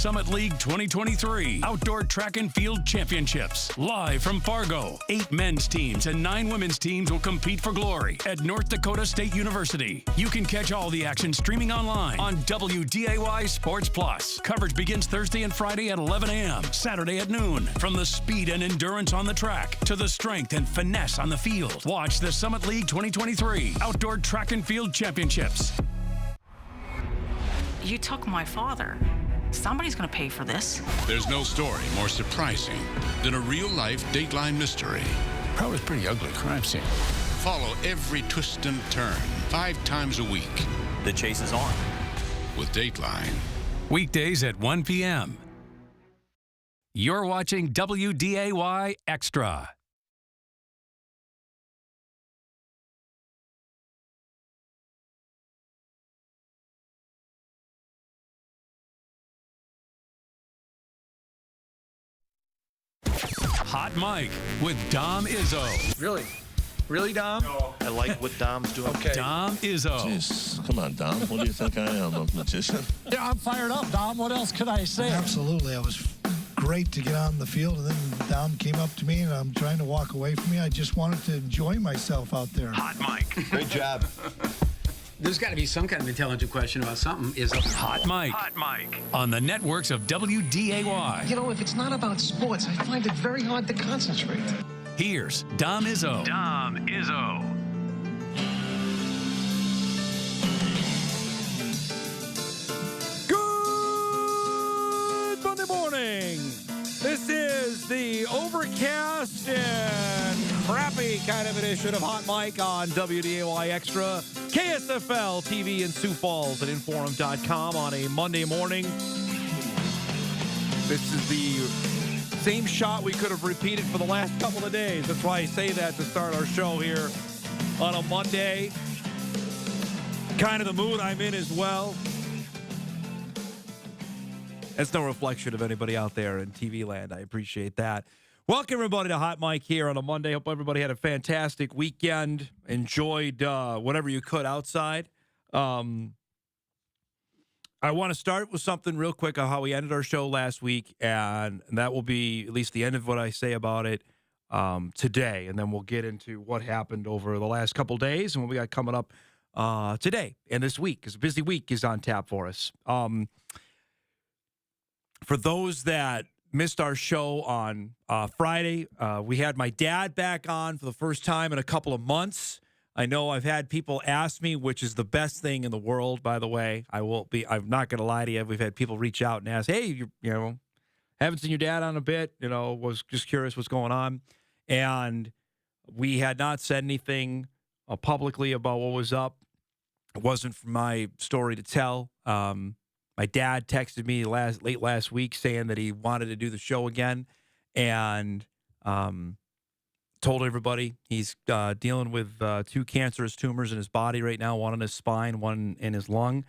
Summit League 2023 Outdoor Track and Field Championships. Live from Fargo, 8 men's teams and 9 women's teams will compete for glory at North Dakota State University. You can catch all the action streaming online on WDAY Sports Plus. Coverage begins Thursday and Friday at 11 a.m., Saturday at noon. From the speed and endurance on the track to the strength and finesse on the field. Watch the Summit League 2023 Outdoor Track and Field Championships. You took my father. Somebody's going to pay for this. There's no story more surprising than a real-life Dateline mystery. Probably a pretty ugly crime scene. Follow every twist and turn 5 times a week. The chase is on. With Dateline. Weekdays at 1 p.m. You're watching WDAY Extra. Hot Mic with Dom Izzo. Really? Really, Dom? No. I like what Dom's doing. Okay. Dom Izzo. Jeez, come on, Dom. What do you think I am, a magician? Yeah, I'm fired up, Dom. What else could I say? Absolutely. It was great to get on the field, and then Dom came up to me, and I'm trying to walk away from me. I just wanted to enjoy myself out there. Hot Mic. Great job. There's got to be some kind of intelligent question about something. Is a Hot Mic. Hot Mic. On the networks of WDAY. You know, if it's not about sports, I find it very hard to concentrate. Here's Dom Izzo. Dom Izzo. Good Monday morning. This is the overcast and crappy kind of edition of Hot Mic on WDAY Extra, KSFL TV in Sioux Falls at Inforum.com on a Monday morning. This is the same shot we could have repeated for the last couple of days. That's why I say that to start our show here on a Monday. Kind of the mood I'm in as well. That's no reflection of anybody out there in TV land. I appreciate that. Welcome, everybody, to Hot Mic here on a Monday. Hope everybody had a fantastic weekend. Enjoyed whatever you could outside. I want to start with something real quick on how we ended our show last week, and that will be at least the end of what I say about it today, and then we'll get into what happened over the last couple days and what we got coming up today and this week, because a busy week is on tap for us. For those that missed our show on Friday, we had my dad back on for the first time in a couple of months. I know I've had people ask me, which is the best thing in the world, by the way. I'm not going to lie to you. We've had people reach out and ask, hey, you know, haven't seen your dad on a bit, you know, was just curious what's going on. And we had not said anything publicly about what was up. It wasn't for my story to tell. My dad texted me late last week saying that he wanted to do the show again, and told everybody he's dealing with 2 cancerous tumors in his body right now, one in his spine, one in his lung.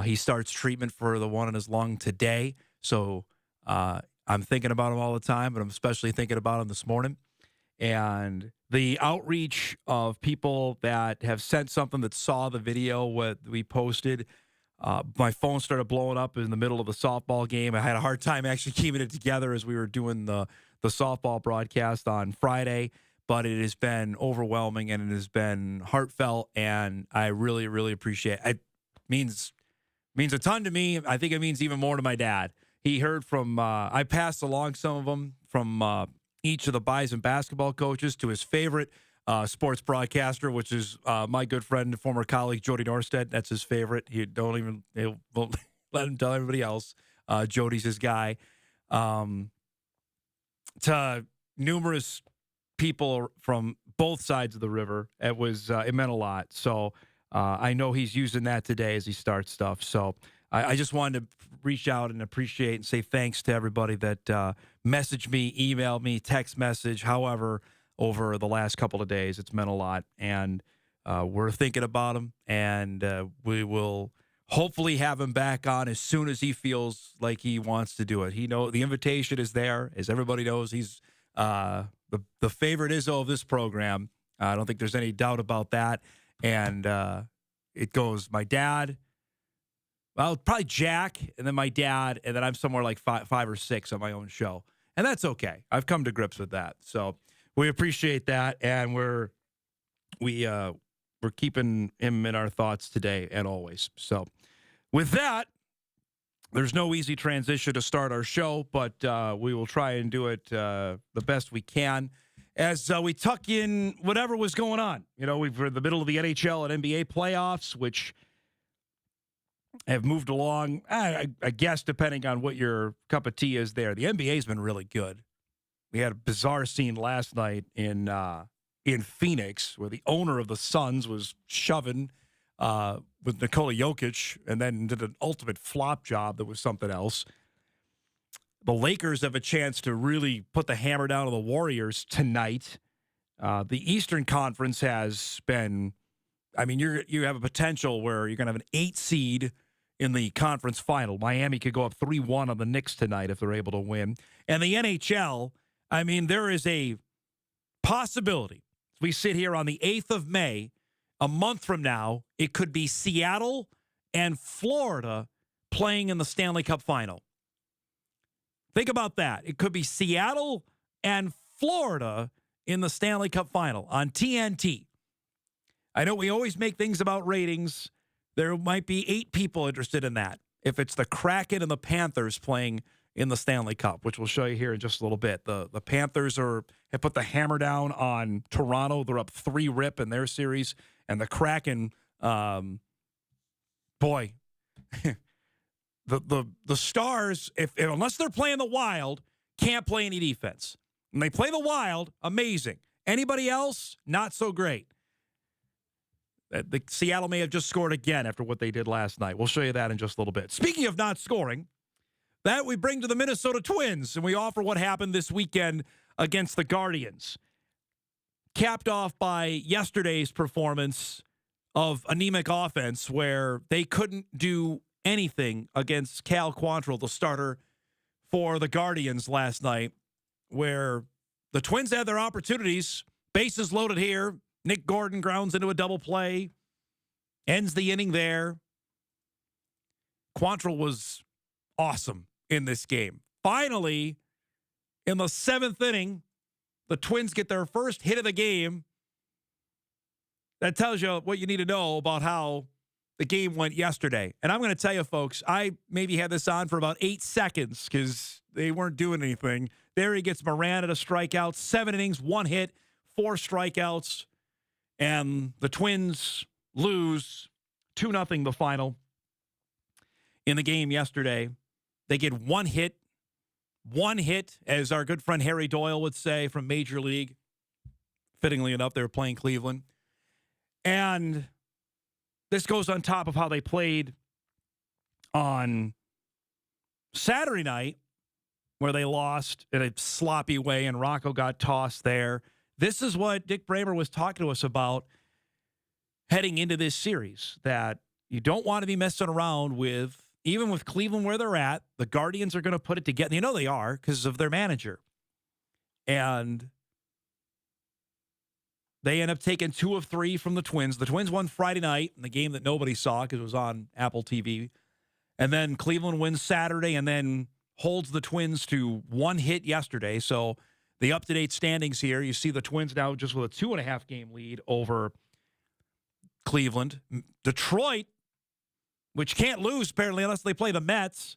He starts treatment for the one in his lung today, so I'm thinking about him all the time, but I'm especially thinking about him this morning. And the outreach of people that have sent something that saw the video what we posted, my phone started blowing up in the middle of the softball game. I had a hard time actually keeping it together as we were doing the softball broadcast on Friday, but it has been overwhelming and it has been heartfelt, and I really, really appreciate it. It means a ton to me. I think it means even more to my dad. He heard from, I passed along some of them from each of the Bison basketball coaches to his favorite sports broadcaster, which is my good friend, former colleague Jody Norstead. That's his favorite. He won't let him tell everybody else. Jody's his guy. To numerous people from both sides of the river, it meant a lot. So I know he's using that today as he starts stuff. So I just wanted to reach out and appreciate and say thanks to everybody that messaged me, emailed me, text message, however, over the last couple of days. It's meant a lot, and we're thinking about him, and we will hopefully have him back on as soon as he feels like he wants to do it. The invitation is there. As everybody knows, he's the favorite Izzo of this program. I don't think there's any doubt about that. And it goes my dad, Well, probably Jack, and then my dad, and then I'm somewhere like five or six on my own show. And that's okay. I've come to grips with that. So we appreciate that, and we're keeping him in our thoughts today and always. So with that, there's no easy transition to start our show, but we will try and do it the best we can as we tuck in whatever was going on. You know, we're in the middle of the NHL and NBA playoffs, which have moved along, I guess, depending on what your cup of tea is there. The NBA's been really good. We had a bizarre scene last night in Phoenix where the owner of the Suns was shoving with Nikola Jokic and then did an ultimate flop job that was something else. The Lakers have a chance to really put the hammer down on the Warriors tonight. The Eastern Conference has been, I mean, you have a potential where you're going to have an 8 seed in the conference final. Miami could go up 3-1 on the Knicks tonight if they're able to win. And the NHL, I mean, there is a possibility. As we sit here on the 8th of May, a month from now, it could be Seattle and Florida playing in the Stanley Cup final. Think about that. It could be Seattle and Florida in the Stanley Cup final on TNT. I know we always make things about ratings. There might be 8 people interested in that. If it's the Kraken and the Panthers playing in the Stanley Cup, which we'll show you here in just a little bit. The Panthers have put the hammer down on Toronto. They're up 3-rip in their series. And the Kraken, boy, the Stars, unless they're playing the Wild, can't play any defense. When they play the Wild, amazing. Anybody else, not so great. The Seattle may have just scored again after what they did last night. We'll show you that in just a little bit. Speaking of not scoring, that we bring to the Minnesota Twins, and we offer what happened this weekend against the Guardians. Capped off by yesterday's performance of anemic offense where they couldn't do anything against Cal Quantrill, the starter for the Guardians last night, where the Twins had their opportunities. Bases loaded here. Nick Gordon grounds into a double play. Ends the inning there. Quantrill was awesome in this game. Finally, in the 7th inning, the Twins get their first hit of the game. That tells you what you need to know about how the game went yesterday. And I'm going to tell you, folks, I maybe had this on for about 8 seconds because they weren't doing anything. There he gets Moran at a strikeout. 7 innings, 1 hit, 4 strikeouts. And the Twins lose 2-0 the final in the game yesterday. They get 1 hit. 1 hit, as our good friend Harry Doyle would say, from Major League. Fittingly enough, they were playing Cleveland. And this goes on top of how they played on Saturday night, where they lost in a sloppy way and Rocco got tossed there. This is what Dick Bramer was talking to us about heading into this series, that you don't want to be messing around with, even with Cleveland where they're at. The Guardians are going to put it together. You know they are because of their manager. And they end up taking 2 of 3 from the Twins. The Twins won Friday night in the game that nobody saw because it was on Apple TV. And then Cleveland wins Saturday and then holds the Twins to 1 hit yesterday. So the up-to-date standings here, you see the Twins now just with a 2.5-game lead over Cleveland. Detroit, which can't lose apparently unless they play the Mets.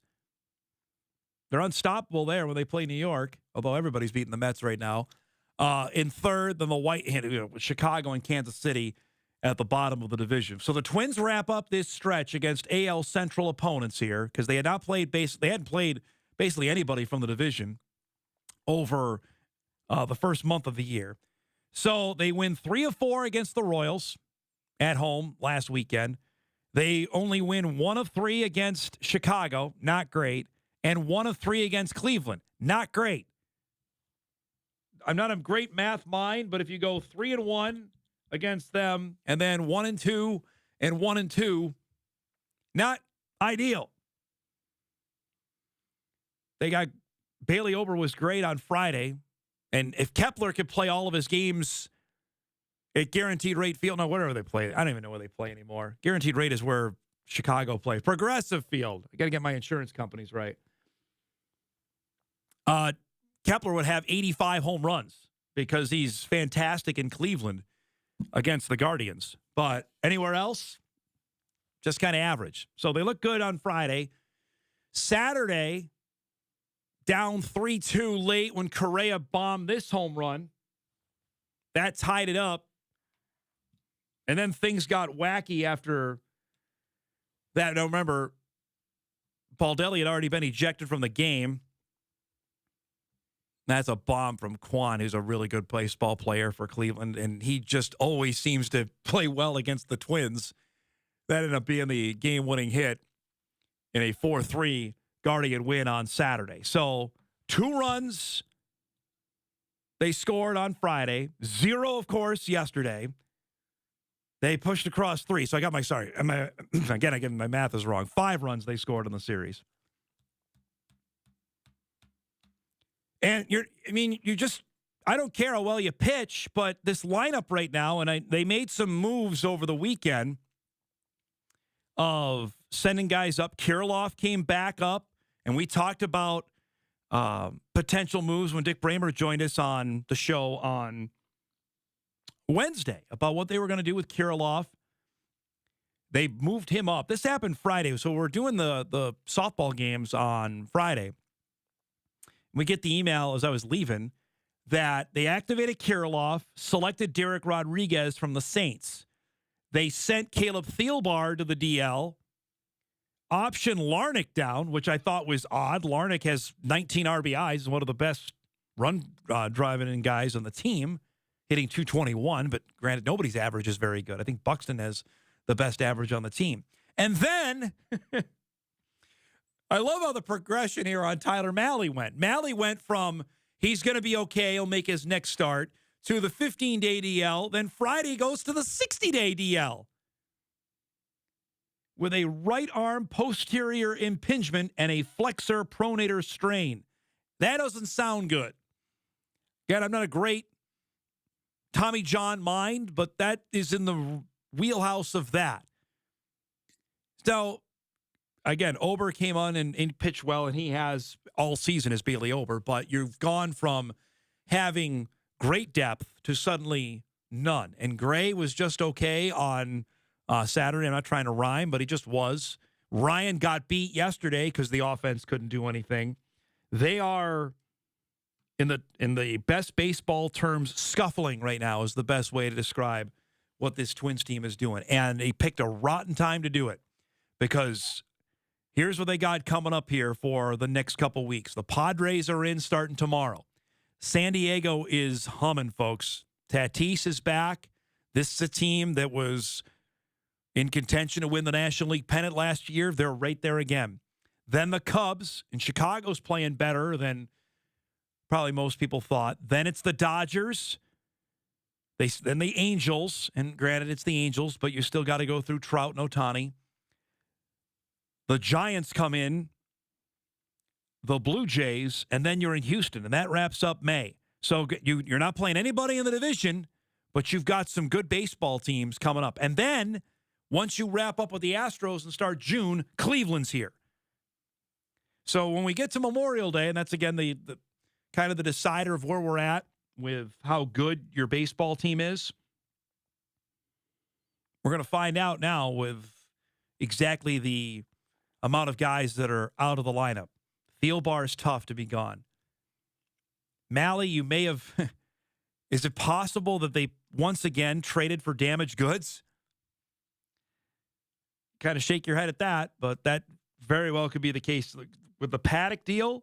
They're unstoppable there when they play New York, although everybody's beating the Mets right now. In third, then the Chicago and Kansas City at the bottom of the division. So the Twins wrap up this stretch against AL Central opponents here because they hadn't played basically anybody from the division over the first month of the year. So they win 3 of 4 against the Royals at home last weekend. They only win 1 of 3 against Chicago, not great, and 1 of 3 against Cleveland, not great. I'm not a great math mind, but if you go 3-1 against them and then 1-2 and 1-2, not ideal. They got Bailey Ober was great on Friday. And if Kepler could play all of his games at Guaranteed Rate Field, now whatever they play, I don't even know where they play anymore. Guaranteed Rate is where Chicago plays. Progressive Field. I got to get my insurance companies right. Kepler would have 85 home runs because he's fantastic in Cleveland against the Guardians. But anywhere else, just kind of average. So they look good on Friday. Saturday, down 3-2 late when Correa bombed this home run. That tied it up. And then things got wacky after that. Now, remember, Baldelli had already been ejected from the game. That's a bomb from Kwan, who's a really good baseball player for Cleveland, and he just always seems to play well against the Twins. That ended up being the game-winning hit in a 4-3 Guardian win on Saturday. So 2 runs they scored on Friday, 0, of course, yesterday. They pushed across 3. So I got again, my math is wrong. 5 runs they scored in the series. And I don't care how well you pitch, but this lineup right now, and they made some moves over the weekend of sending guys up. Kirilloff came back up, and we talked about potential moves when Dick Bramer joined us on the show on Wednesday about what they were going to do with Kirilloff. They moved him up. This happened Friday, so we're doing the softball games on Friday. We get the email as I was leaving that they activated Kirilloff, selected Derek Rodriguez from the Saints. They sent Caleb Thielbar to the DL, option Larnick down, which I thought was odd. Larnick has 19 RBIs and one of the best run driving in guys on the team, hitting 221, but granted, nobody's average is very good. I think Buxton has the best average on the team. And then I love how the progression here on Tyler Mahle went. Mahle went from he's going to be okay, he'll make his next start, to the 15-day DL. Then Friday goes to the 60-day DL with a right arm posterior impingement and a flexor pronator strain. That doesn't sound good. Again, I'm not a great Tommy John mind, but that is in the wheelhouse of that. So, again, Ober came on and pitched well, and he has all season as Bailey Ober, but you've gone from having great depth to suddenly none. And Gray was just okay on Saturday. I'm not trying to rhyme, but he just was. Ryan got beat yesterday because the offense couldn't do anything. They are, in the best baseball terms, scuffling right now is the best way to describe what this Twins team is doing. And they picked a rotten time to do it because here's what they got coming up here for the next couple weeks. The Padres are in starting tomorrow. San Diego is humming, folks. Tatis is back. This is a team that was in contention to win the National League pennant last year. They're right there again. Then the Cubs, and Chicago's playing better than probably most people thought. Then it's the Dodgers. Then the Angels, and granted it's the Angels, but you still got to go through Trout and Ohtani. The Giants come in, the Blue Jays, and then you're in Houston, and that wraps up May. So you're not playing anybody in the division, but you've got some good baseball teams coming up. And then once you wrap up with the Astros and start June, Cleveland's here. So when we get to Memorial Day, and that's, again, the kind of the decider of where we're at with how good your baseball team is, we're going to find out now with exactly the amount of guys that are out of the lineup. Thielbar is tough to be gone. Mahle, you may have... Is it possible that they once again traded for damaged goods? Kind of shake your head at that, but that very well could be the case with the Paddock deal.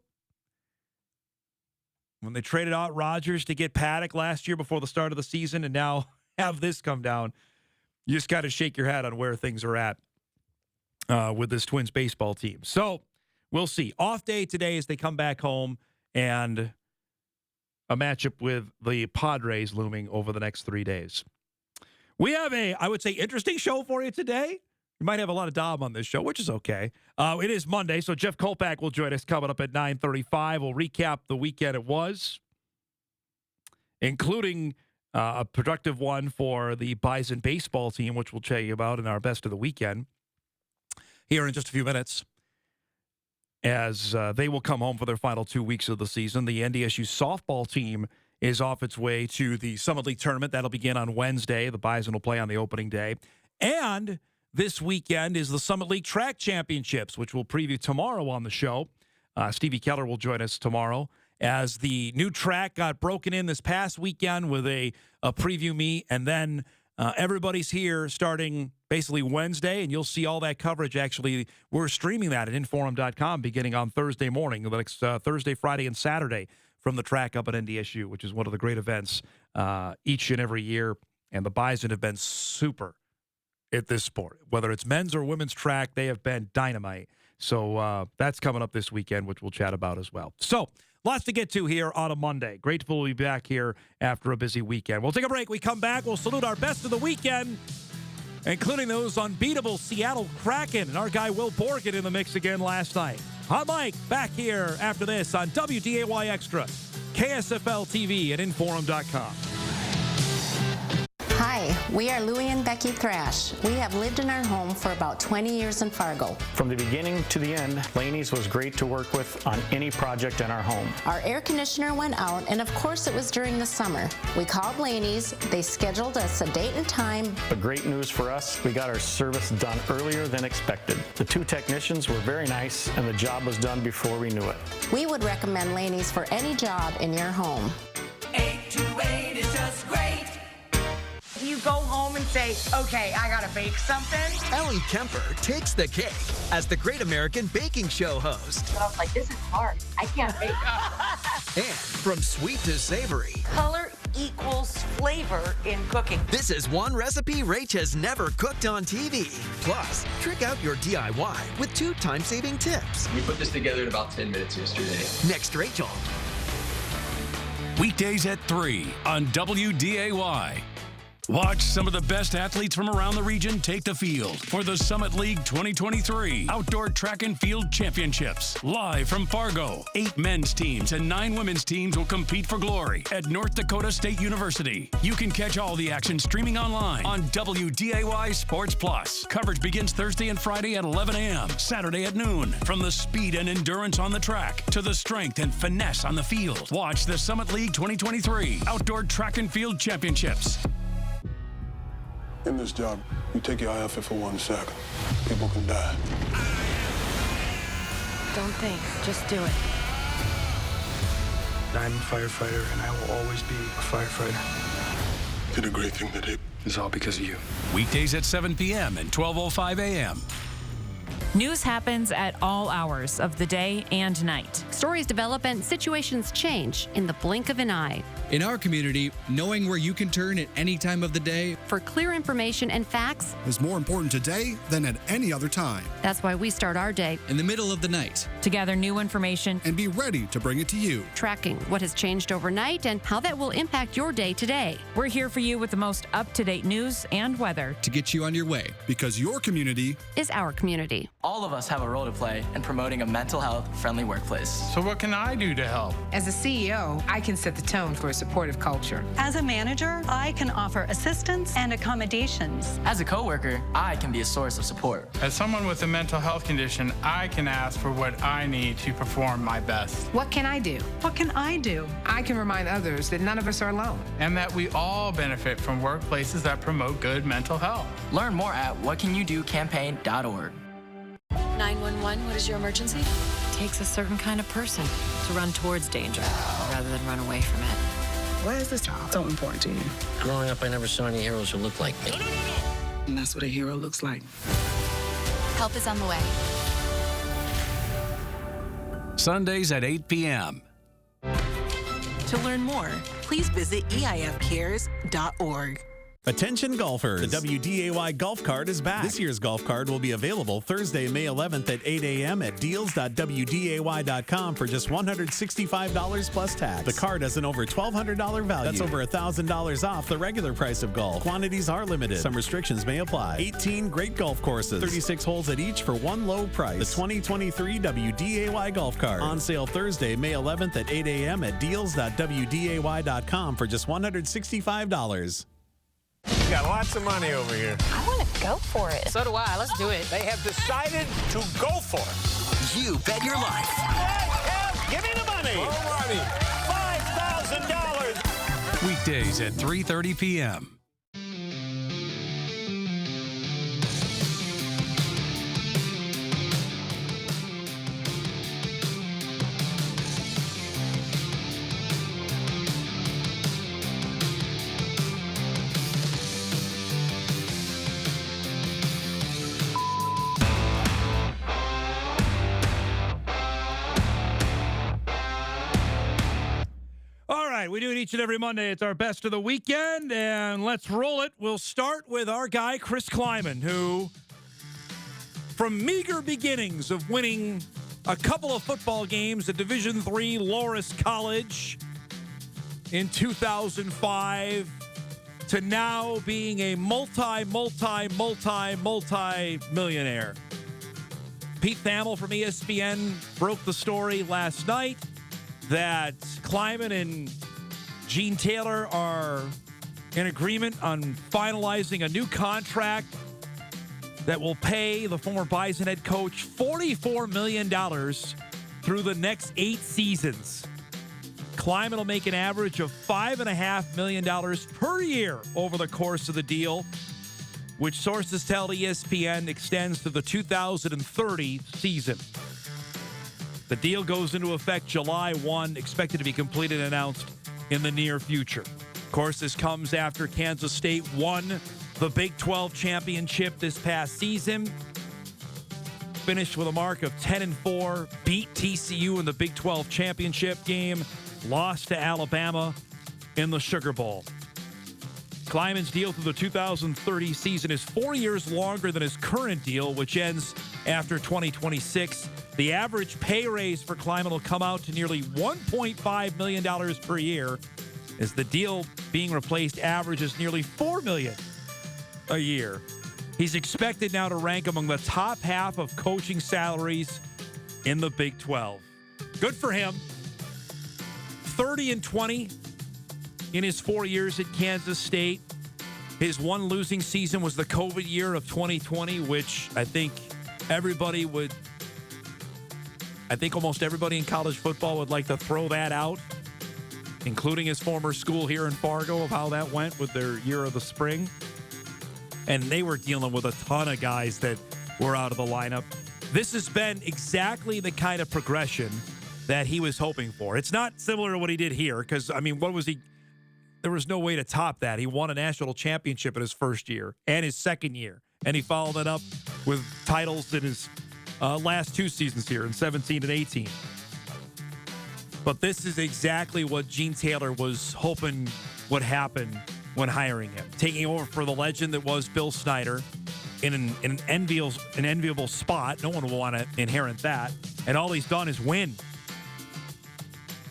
When they traded out Rodgers to get Paddock last year before the start of the season and now have this come down, you just got to shake your head on where things are at with this Twins baseball team. So we'll see. Off day today as they come back home, and a matchup with the Padres looming over the next 3 days. We have I would say, interesting show for you today. We might have a lot of Dom on this show, which is okay. It is Monday, so Jeff Kolpack will join us coming up at 9:35. We'll recap the weekend it was, including a productive one for the Bison baseball team, which we'll tell you about in our best of the weekend. here in just a few minutes, as they will come home for their final 2 weeks of the season. The NDSU softball team is off its way to the Summit League tournament. That'll begin on Wednesday. The Bison will play on the opening day. And this weekend is the Summit League Track Championships, which we'll preview tomorrow on the show. Stevie Keller will join us tomorrow as the new track got broken in this past weekend with a preview meet. And then everybody's here starting basically Wednesday, and you'll see all that coverage. Actually, we're streaming that at Inforum.com beginning on Thursday morning, the next Thursday, Friday, and Saturday from the track up at NDSU, which is one of the great events each and every year. And the Bison have been super at this sport. Whether it's men's or women's track, they have been dynamite. So that's coming up this weekend, which we'll chat about as well. So lots to get to here on a Monday. Grateful to be back here after a busy weekend. We'll take a break. We come back. We'll salute our best of the weekend, including those unbeatable Seattle Kraken. And our guy Will Borgen in the mix again last night. Hot Mike back here after this on WDAY Extra, KSFL TV at Inforum.com. Hi, we are Louie and Becky Thrash. We have lived in our home for about 20 years in Fargo. From the beginning to the end, Laney's was great to work with on any project in our home. Our air conditioner went out, and of course it was during the summer. We called Laney's. They scheduled us a date and time. But great news for us, we got our service done earlier than expected. The two technicians were very nice, and the job was done before we knew it. We would recommend Laney's for any job in your home. 828 is just great. You go home and say, okay, I gotta bake something. Ellen Kemper takes the cake as the Great American Baking Show host. And I was like, this is hard. I can't bake. And from sweet to savory, Color equals flavor in cooking. this is one recipe Rach has never cooked on TV. Plus, trick out your DIY with 2 time-saving tips. We put this together in about 10 minutes yesterday. Next, Rachel. Weekdays at 3 on WDAY. Watch some of the best athletes from around the region take the field for the Summit League 2023 Outdoor Track and Field Championships. Live from Fargo, 8 men's teams and 9 women's teams will compete for glory at North Dakota State University. You can catch all the action streaming online on WDAY Sports Plus. Coverage begins Thursday and Friday at 11 a.m., Saturday at noon. From the speed and endurance on the track to the strength and finesse on the field. Watch the Summit League 2023 Outdoor Track and Field Championships. In this job, you take your eye off it for 1 second. People can die. Don't think, just do it. I'm a firefighter, and I will always be a firefighter. Did a great thing today. It's all because of you. Weekdays at 7 p.m. and 12:05 a.m. News happens at all hours of the day and night. Stories develop and situations change in the blink of an eye. In our community, knowing where you can turn at any time of the day for clear information and facts is more important today than at any other time. That's why we start our day in the middle of the night to gather new information and be ready to bring it to you. Tracking what has changed overnight and how that will impact your day today. We're here for you with the most up-to-date news and weather to get you on your way, because your community is our community. All of us have a role to play in promoting a mental health friendly workplace. So what can I do to help? As a CEO, I can set the tone for a supportive culture. As a manager, I can offer assistance and accommodations. As a coworker, I can be a source of support. As someone with a mental health condition, I can ask for what I need to perform my best. What can I do? What can I do? I can remind others that none of us are alone. And that we all benefit from workplaces that promote good mental health. Learn more at whatcanyoudocampaign.org. 911, what is your emergency? It takes a certain kind of person to run towards danger rather than run away from it. Why is this job so important to you? Growing up, I never saw any heroes who looked like me. And that's what a hero looks like. Help is on the way. Sundays at 8 p.m. To learn more, please visit eifcares.org. Attention golfers, the WDAY Golf Card is back. This year's golf card will be available Thursday, May 11th at 8 a.m. at deals.wday.com for just $165 plus tax. The card has an over $1,200 value. That's over $1,000 off the regular price of golf. Quantities are limited. Some restrictions may apply. 18 great golf courses, 36 holes at each for one low price. The 2023 WDAY Golf Card. On sale Thursday, May 11th at 8 a.m. at deals.wday.com for just $165. You got lots of money over here. I want to go for it. So do I. Let's do it. They have decided to go for it. You Bet Your Life. Give me the money. Alrighty. $5,000. Weekdays at 3:30 p.m. We do it each and every Monday. It's our best of the weekend, and let's roll it. We'll start with our guy, Chris Klieman, who, from meager beginnings of winning a couple of football games at Division III Loras College in 2005 to now being a multi-millionaire. Pete Thamel from ESPN broke the story last night that Klieman and Gene Taylor are in agreement on finalizing a new contract that will pay the former Bison head coach $44 million through the next 8 seasons. Klieman will make an average of $5.5 million per year over the course of the deal, which sources tell ESPN extends to the 2030 season. The deal goes into effect July 1, expected to be completed and announced in the near future. Of course, this comes after Kansas State won the Big 12 championship this past season. Finished with a mark of 10-4, beat TCU in the Big 12 championship game, lost to Alabama in the Sugar Bowl. Klieman's deal through the 2030 season is 4 years longer than his current deal, which ends after 2026. The average pay raise for Klieman will come out to nearly $1.5 million per year, as the deal being replaced averages nearly $4 million a year. He's expected now to rank among the top half of coaching salaries in the Big 12. Good for him. 30-20 in his 4 years at Kansas State. His one losing season was the COVID year of 2020, which I think almost everybody in college football would like to throw that out, including his former school here in Fargo, of how that went with their year of the spring. And they were dealing with a ton of guys that were out of the lineup. This has been exactly the kind of progression that he was hoping for. It's not similar to what he did here, because, I mean, what was he? There was no way to top that. He won a national championship in his first year and his second year, and he followed it up with titles in his last 2 seasons here in 17 and 18. But this is exactly what Gene Taylor was hoping would happen when hiring him. Taking over for the legend that was Bill Snyder in an enviable spot. No one will want to inherit that. And all he's done is win.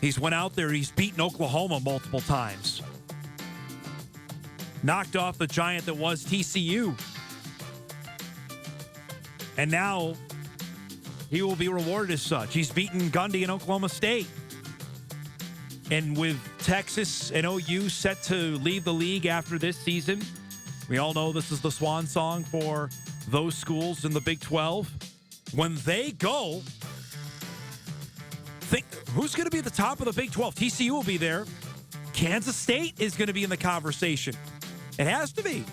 He's went out there, he's beaten Oklahoma multiple times. Knocked off the giant that was TCU. And now he will be rewarded as such. He's beaten Gundy and Oklahoma State. And with Texas and OU set to leave the league after this season, we all know this is the swan song for those schools in the Big 12. When they go, think who's going to be at the top of the Big 12? TCU will be there. Kansas State is going to be in the conversation. It has to be.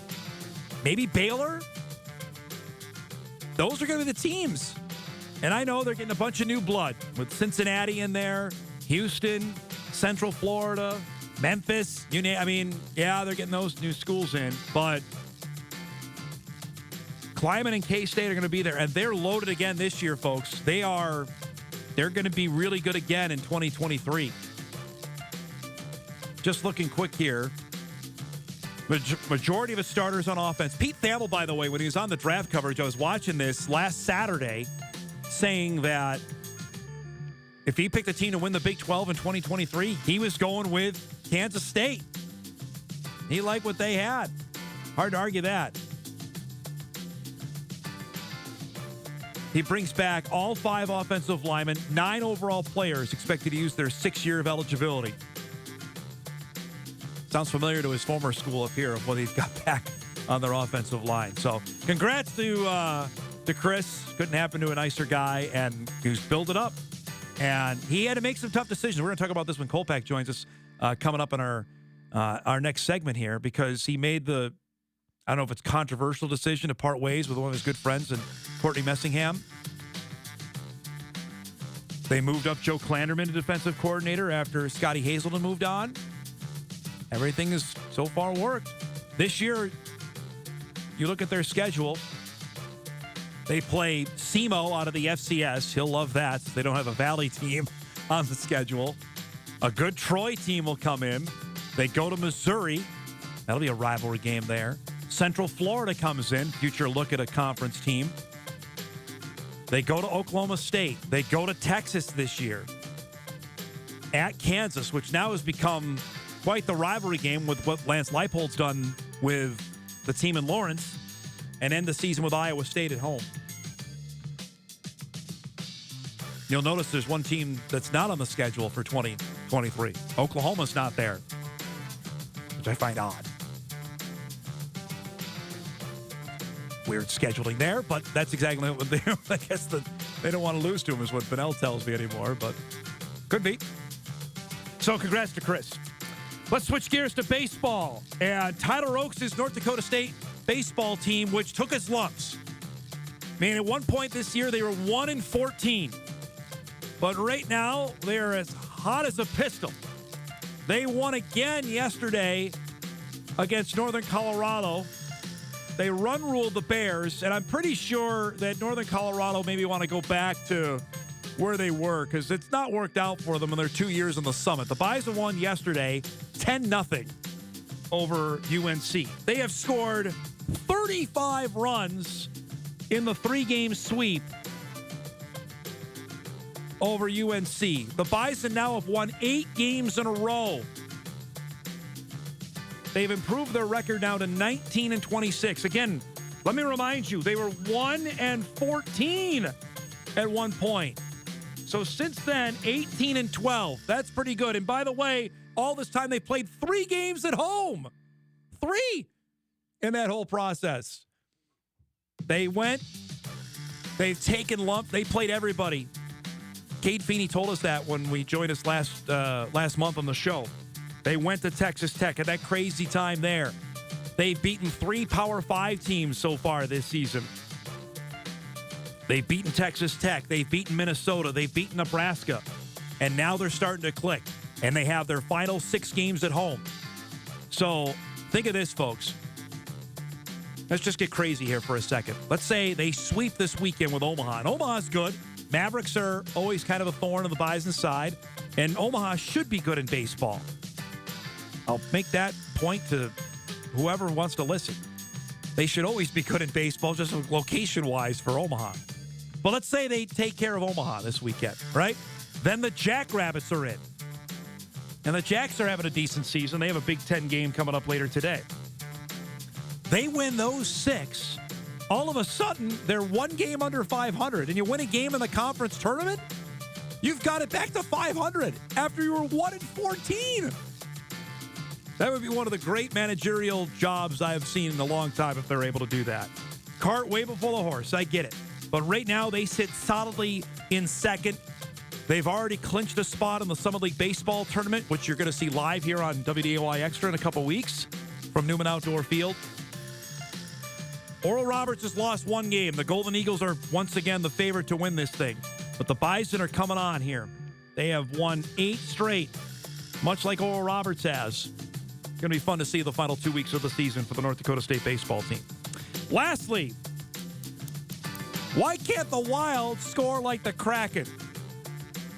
Maybe Baylor. Those are going to be the teams. And I know they're getting a bunch of new blood with Cincinnati in there, Houston, Central Florida, Memphis. They're getting those new schools in. But Klieman and K-State are going to be there, and they're loaded again this year, folks. They're going to be really good again in 2023. Just looking quick here. Majority of his starters on offense. Pete Thamel, by the way, when he was on the draft coverage, I was watching this last Saturday, saying that if he picked a team to win the Big 12 in 2023, he was going with Kansas State. He liked what they had. Hard to argue that. He brings back all 5 offensive linemen, 9 overall players expected to use their 6th year of eligibility. Sounds familiar to his former school up here of what he's got back on their offensive line. So congrats to Chris. Couldn't happen to a nicer guy, and he's built it up. And he had to make some tough decisions. We're going to talk about this when Kolpack joins us coming up in our next segment here, because he made the, I don't know if it's controversial decision to part ways with one of his good friends and Courtney Messingham. They moved up Joe Klanderman to defensive coordinator after Scotty Hazelton moved on. Everything has so far worked. This year, you look at their schedule, they play SEMO out of the FCS. He'll love that. They don't have a Valley team on the schedule. A good Troy team will come in. They go to Missouri. That'll be a rivalry game there. Central Florida comes in. Future look at a conference team. They go to Oklahoma State. They go to Texas this year. At Kansas, which now has become quite the rivalry game with what Lance Leipold's done with the team in Lawrence, and end the season with Iowa State at home. You'll notice there's one team that's not on the schedule for 2023. Oklahoma's not there, which I find odd. Weird scheduling there, but that's exactly what they do. I guess they don't want to lose to him is what Vanell tells me anymore, but could be. So congrats to Chris. Let's switch gears to baseball. And Tyler Oaks' North Dakota State baseball team, which took its lumps. Man, at one point this year, they were 1-14. But right now, they're as hot as a pistol. They won again yesterday against Northern Colorado. They run-ruled the Bears, and I'm pretty sure that Northern Colorado maybe want to go back to where they were, because it's not worked out for them in their 2 years on the Summit. The Bison won yesterday 10-0 over UNC. They have scored 35 runs in the 3-game sweep over UNC. The Bison now have won 8 games in a row. They've improved their record now to 19-26. Again, let me remind you, they were 1-14 at one point. So since then, 18-12. That's pretty good. And by the way, all this time they played 3 games at home. 3 in that whole process. They've taken lump. They played everybody. Cade Feeney told us that when we joined us last month on the show. They went to Texas Tech at that crazy time there. They've beaten 3 Power 5 teams so far this season. They've beaten Texas Tech. They've beaten Minnesota. They've beaten Nebraska. And now they're starting to click. And they have their final 6 games at home. So think of this, folks. Let's just get crazy here for a second. Let's say they sweep this weekend with Omaha. And Omaha's good. Mavericks are always kind of a thorn on the Bison's side. And Omaha should be good in baseball. I'll make that point to whoever wants to listen. They should always be good in baseball, just location-wise for Omaha. But let's say they take care of Omaha this weekend, right? Then the Jackrabbits are in. And the Jacks are having a decent season. They have a Big Ten game coming up later today. They win those 6. All of a sudden, they're 1 game under 500. And you win a game in the conference tournament, you've got it back to 500 after you were 1-14. That would be one of the great managerial jobs I have seen in a long time if they're able to do that. Cart way before the horse, I get it. But right now, they sit solidly in second. They've already clinched a spot in the Summit League Baseball Tournament, which you're going to see live here on WDAY Extra in a couple weeks from Newman Outdoor Field. Oral Roberts has lost 1 game. The Golden Eagles are once again the favorite to win this thing. But the Bison are coming on here. They have won 8 straight, much like Oral Roberts has. It's going to be fun to see the final 2 weeks of the season for the North Dakota State baseball team. Lastly, why can't the Wild score like the Kraken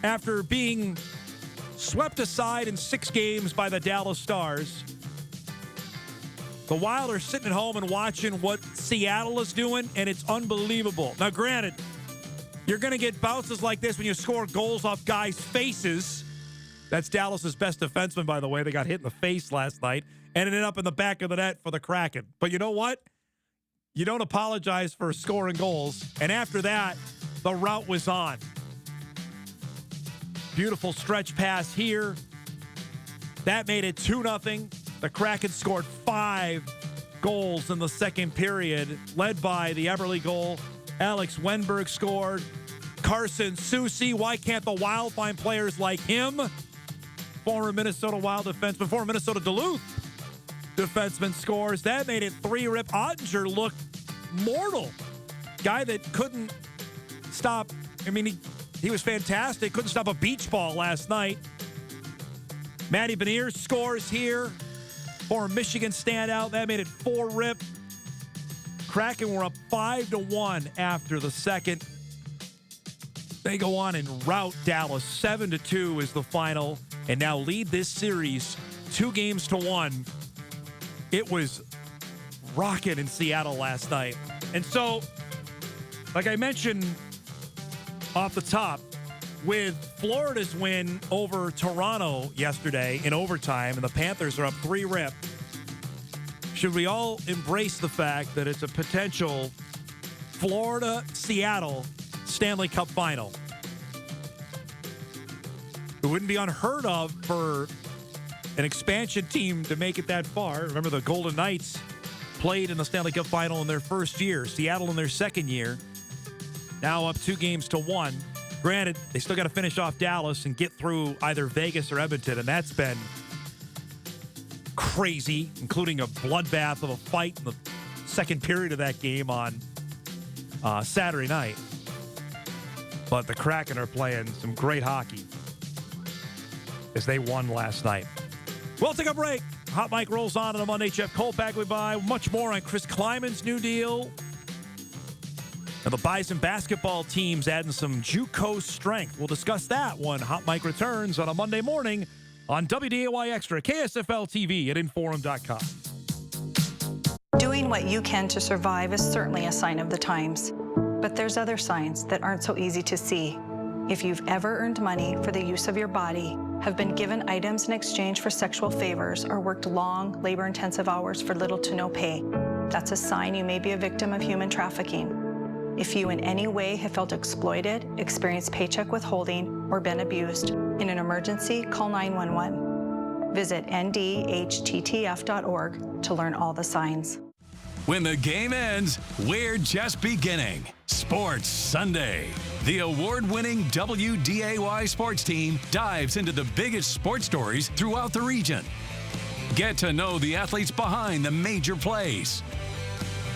after being swept aside in 6 games by the Dallas Stars? The Wild are sitting at home and watching what Seattle is doing, and it's unbelievable. Now, granted, you're going to get bounces like this when you score goals off guys' faces. That's Dallas's best defenseman, by the way. They got hit in the face last night and ended up in the back of the net for the Kraken. But you know what? You don't apologize for scoring goals. And after that, the rout was on. Beautiful stretch pass here. That made it 2-0. The Kraken scored 5 goals in the second period, led by the Eberle goal. Alex Wenberg scored. Carson Soucy. Why can't the Wild find players like him? Former Minnesota Wild defenseman, former Minnesota Duluth defenseman scores. That made it 3-rip. Ottinger looked mortal. Guy that couldn't stop. I mean, he was fantastic. Couldn't stop a beach ball last night. Matty Beniers scores here. Former Michigan standout. That made it 4-rip. Kraken were up 5-1 after the second. They go on and rout Dallas. 7-2 is the final, and now lead this series 2-1. It was rocking in Seattle last night. And so, like I mentioned off the top, with Florida's win over Toronto yesterday in overtime, and the Panthers are up 3-rip, should we all embrace the fact that it's a potential Florida-Seattle Stanley Cup final? It wouldn't be unheard of for an expansion team to make it that far. Remember, the Golden Knights played in the Stanley Cup final in their first year. Seattle in their second year. Now up 2-1. Granted, they still got to finish off Dallas and get through either Vegas or Edmonton, and that's been crazy, including a bloodbath of a fight in the second period of that game on Saturday night. But the Kraken are playing some great hockey as they won last night. We'll take a break. Hot Mic rolls on a Monday. Jeff Kolpack will be by. Much more on Chris Klieman's new deal. And the Bison basketball team's adding some JUCO strength. We'll discuss that when Hot Mic returns on a Monday morning on WDAY Extra, KSFL TV at Inforum.com. Doing what you can to survive is certainly a sign of the times. But there's other signs that aren't so easy to see. If you've ever earned money for the use of your body, have been given items in exchange for sexual favors, or worked long, labor-intensive hours for little to no pay, that's a sign you may be a victim of human trafficking. If you in any way have felt exploited, experienced paycheck withholding, or been abused, in an emergency, call 911. Visit ndhttf.org to learn all the signs. When the game ends, we're just beginning. Sports Sunday. The award-winning WDAY sports team dives into the biggest sports stories throughout the region. Get to know the athletes behind the major plays.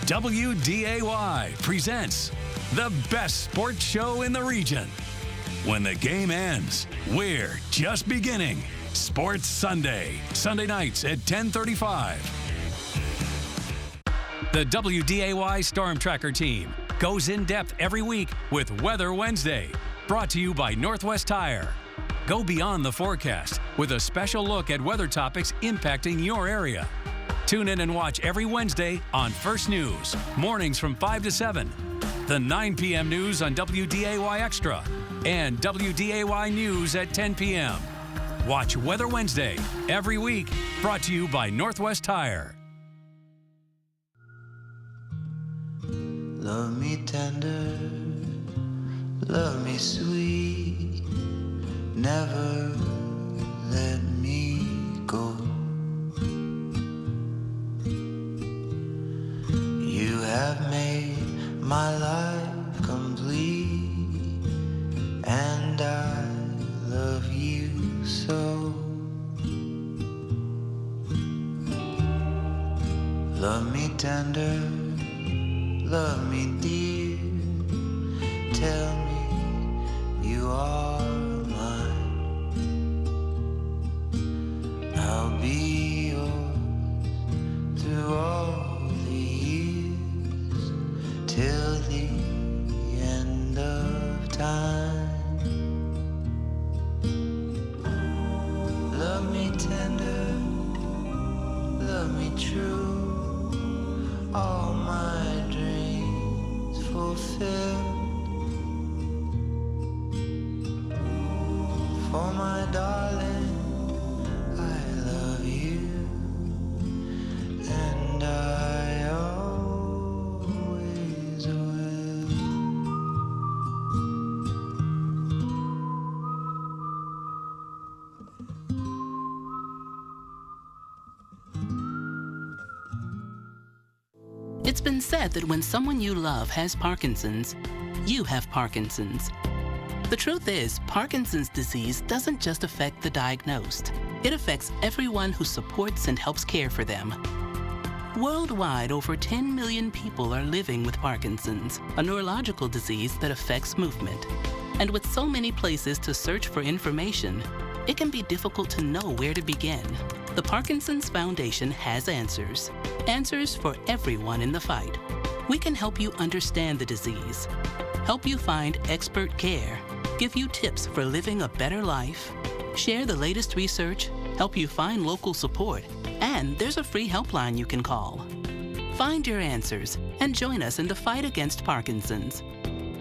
WDAY presents the best sports show in the region. When the game ends, we're just beginning. Sports Sunday. Sunday nights at 10:35. The WDAY Storm Tracker team goes in depth every week with Weather Wednesday, brought to you by Northwest Tire. Go beyond the forecast with a special look at weather topics impacting your area. Tune in and watch every Wednesday on First News, mornings from 5 to 7, the 9 p.m. news on WDAY Extra, and WDAY News at 10 p.m. Watch Weather Wednesday every week, brought to you by Northwest Tire. Love me tender, love me sweet, never let me go. You have made my life complete, and I love you so. Love me tender, love me dear, tell me you are mine. I'll be yours through all the years, till the end of time. Love me tender, love me true, all my dreams fulfilled. For my darling, I love you, and I always will. It's been said that when someone you love has Parkinson's, you have Parkinson's. The truth is, Parkinson's disease doesn't just affect the diagnosed. It affects everyone who supports and helps care for them. Worldwide, over 10 million people are living with Parkinson's, a neurological disease that affects movement. And with so many places to search for information, it can be difficult to know where to begin. The Parkinson's Foundation has answers. Answers for everyone in the fight. We can help you understand the disease, help you find expert care, give you tips for living a better life, share the latest research, help you find local support, and there's a free helpline you can call. Find your answers and join us in the fight against Parkinson's.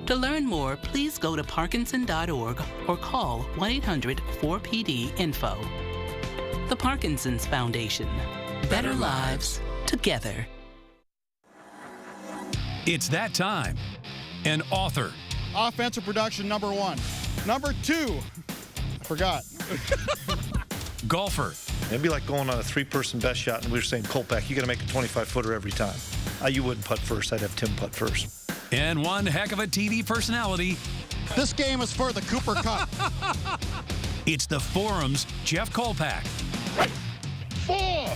To learn more, please go to parkinson.org or call 1-800-4PD-INFO. The Parkinson's Foundation. Better lives together. It's that time. An author. Offensive production, number 1. Number 2. I forgot. Golfer. It'd be like going on a 3-person best shot, and we were saying, Kolpack, you got to make a 25-footer every time. You wouldn't putt first. I'd have Tim putt first. And one heck of a TV personality. This game is for the Cooper Cup. It's the Forum's Jeff Kolpack. 4!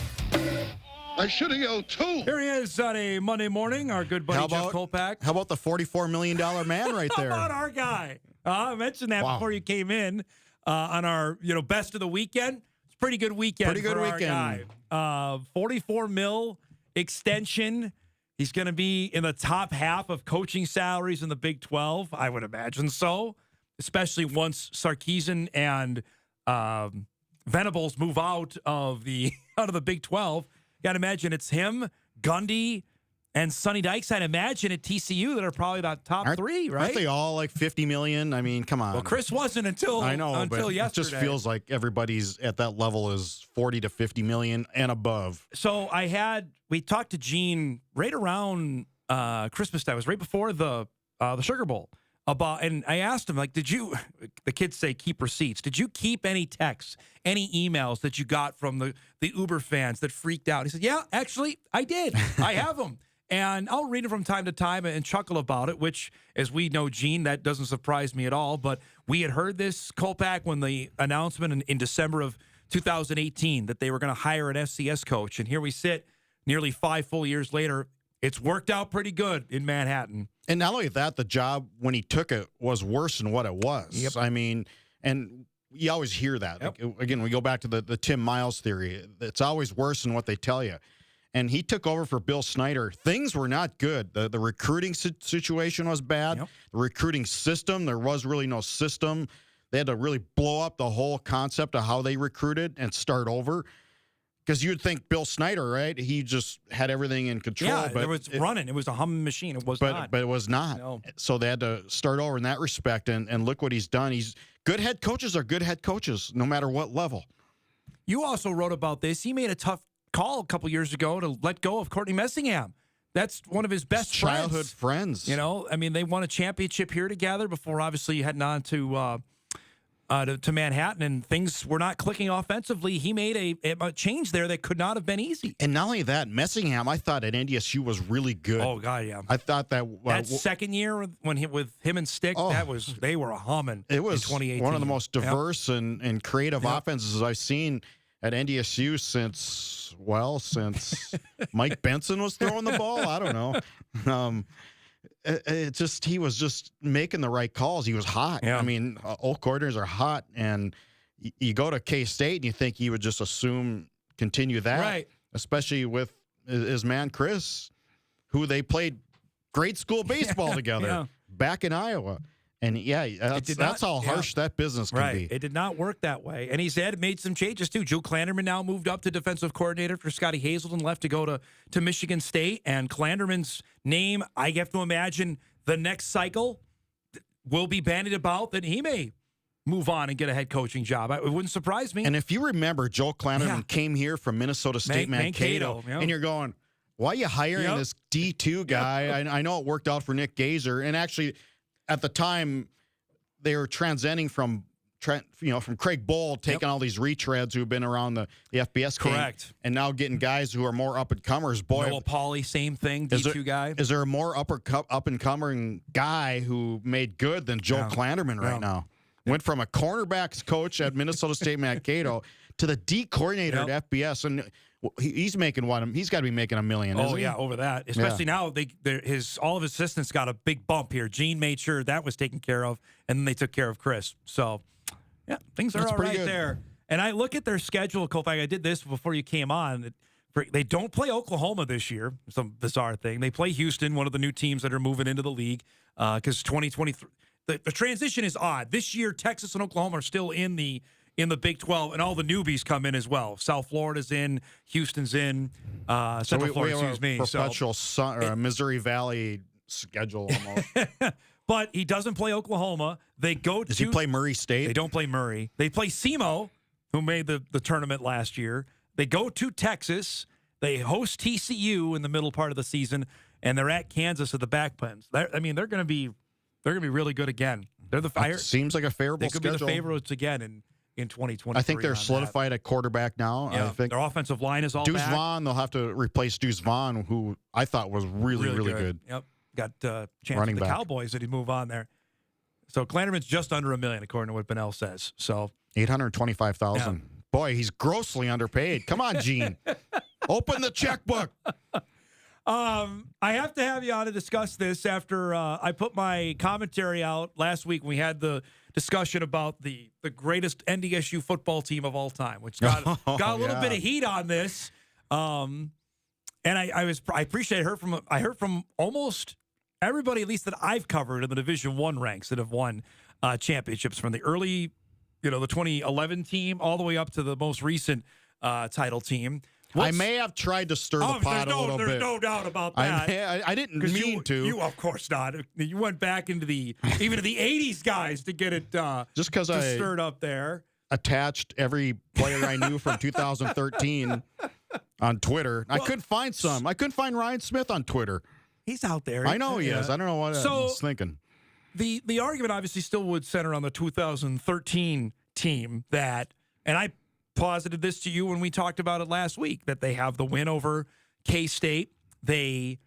I should have yelled 2. Here he is on a Monday morning, our good buddy Jeff Kolpack. How about the $44 million man right there? How about our guy? I mentioned that before you came in on our best of the weekend. It's a pretty good weekend for our guy. $44 million extension. He's going to be in the top half of coaching salaries in the Big 12. I would imagine so, especially once Sarkisian and Venables move out of the Big 12. Got to imagine it's him, Gundy, and Sonny Dykes. I'd imagine at TCU that are probably the top 3, right? Aren't they all like $50 million? I mean, come on. Well, Chris wasn't until yesterday. It just feels like everybody's at that level is 40 to 50 million and above. So we talked to Gene right around Christmas time. It was right before the Sugar Bowl. And I asked him, like, the kids say keep receipts. Did you keep any texts, any emails that you got from the Uber fans that freaked out? He said, yeah, actually, I did. I have them. And I'll read them from time to time and chuckle about it, which, as we know, Gene, that doesn't surprise me at all. But we had heard this, Kolpack, when the announcement in December of 2018 that they were going to hire an FCS coach. And here we sit nearly 5 full years later. It's worked out pretty good in Manhattan. And not only that, the job, when he took it, was worse than what it was. Yep. I mean, and you always hear that. Yep. Like, again, we go back to the Tim Miles theory. It's always worse than what they tell you. And he took over for Bill Snyder. Things were not good. The recruiting situation was bad. Yep. The recruiting system, there was really no system. They had to really blow up the whole concept of how they recruited and start over. Because you'd think Bill Snyder, right? He just had everything in control. Yeah, but it was running. It was a humming machine. It was not. But it was not. No. So they had to start over in that respect. And look what he's done. Good head coaches are good head coaches, no matter what level. You also wrote about this. He made a tough call a couple years ago to let go of Courtney Messingham. That's one of his best childhood friends. I mean, they won a championship here together before obviously heading on to Manhattan, and things were not clicking offensively. He made a change there that could not have been easy. And not only that, Messingham, I thought at NDSU was really good. Oh God, yeah. I thought that second year with him and Stick, they were a humming. It was in 2018. One of the most diverse and creative offenses I've seen at NDSU since Mike Benson was throwing the ball. I don't know. He was just making the right calls. He was hot. Yeah. I mean, old coordinators are hot, and you go to K-State and you think he would just continue that, right? Especially with his man Chris, who they played grade school baseball together back in Iowa. And that's how harsh that business can be. It did not work that way. And he's made some changes too. Joe Klanderman now moved up to defensive coordinator for Scotty Hazelton, left to go to Michigan State. And Klanderman's name, I have to imagine the next cycle will be bandied about that he may move on and get a head coaching job. It wouldn't surprise me. And if you remember, Joe Klanderman came here from Minnesota State Mankato, and you're going, why are you hiring this D2 guy? I know it worked out for Nick Gazer, and actually – at the time, they were transcending from from Craig Bowl taking all these retreads who've been around the FBS game. Correct. And now getting guys who are more up-and-comers. Boy, Noah Pauly, same thing, D2 guy. Is there a more up-and-coming guy who made good than Joe Klanderman right now? Went from a cornerbacks coach at Minnesota State Mankato to the D coordinator at FBS, and he's making what? He's got to be making $1 million. Oh yeah, over that. Especially now, all of his assistants got a big bump here. Gene made sure that was taken care of, and then they took care of Chris. So yeah, things are all right there. And I look at their schedule, Kolpack. I did this before you came on. They don't play Oklahoma this year. Some bizarre thing. They play Houston, one of the new teams that are moving into the league, because 2023. The transition is odd. This year, Texas and Oklahoma are still in the Big 12, and all the newbies come in as well. South Florida's in, Houston's in, Central Florida, excuse me. Perpetual Missouri Valley schedule almost. But he doesn't play Oklahoma. Does he play Murray State? They don't play Murray. They play SEMO, who made the tournament last year. They go to Texas. They host TCU in the middle part of the season, and they're at Kansas at the back pens. They're going to be really good again. They're the seems like a favorable schedule. They could be the favorites again in 2023. I think they're solidified at quarterback now. Yeah, I think their offensive line is all Deuce back. Vaughn, they'll have to replace Deuce Vaughn, who I thought was really good. Yep. Got a chance with the Cowboys that he'd move on there. So Klanderman's just under $1 million, according to what Bunnell says. So $825,000. Yeah. Boy, he's grossly underpaid. Come on, Gene. Open the checkbook. I have to have you on to discuss this after I put my commentary out last week when we had the discussion about the greatest NDSU football team of all time, which got a little bit of heat on this. And I appreciate I heard from almost everybody, at least that I've covered in the Division I ranks that have won championships, from the early, the 2011 team all the way up to the most recent title team. I may have tried to stir the pot a little bit. There's no doubt about that. I didn't mean to. You, of course not. You went back into even to the 80s guys to get it just because I stirred up there. Attached every player I knew from 2013 on Twitter. Well, I couldn't find some. I couldn't find Ryan Smith on Twitter. He's out there. I know he is. I don't know what I was thinking. The argument obviously still would center on the 2013 team and I posited this to you when we talked about it last week, that they have the win over K-State. They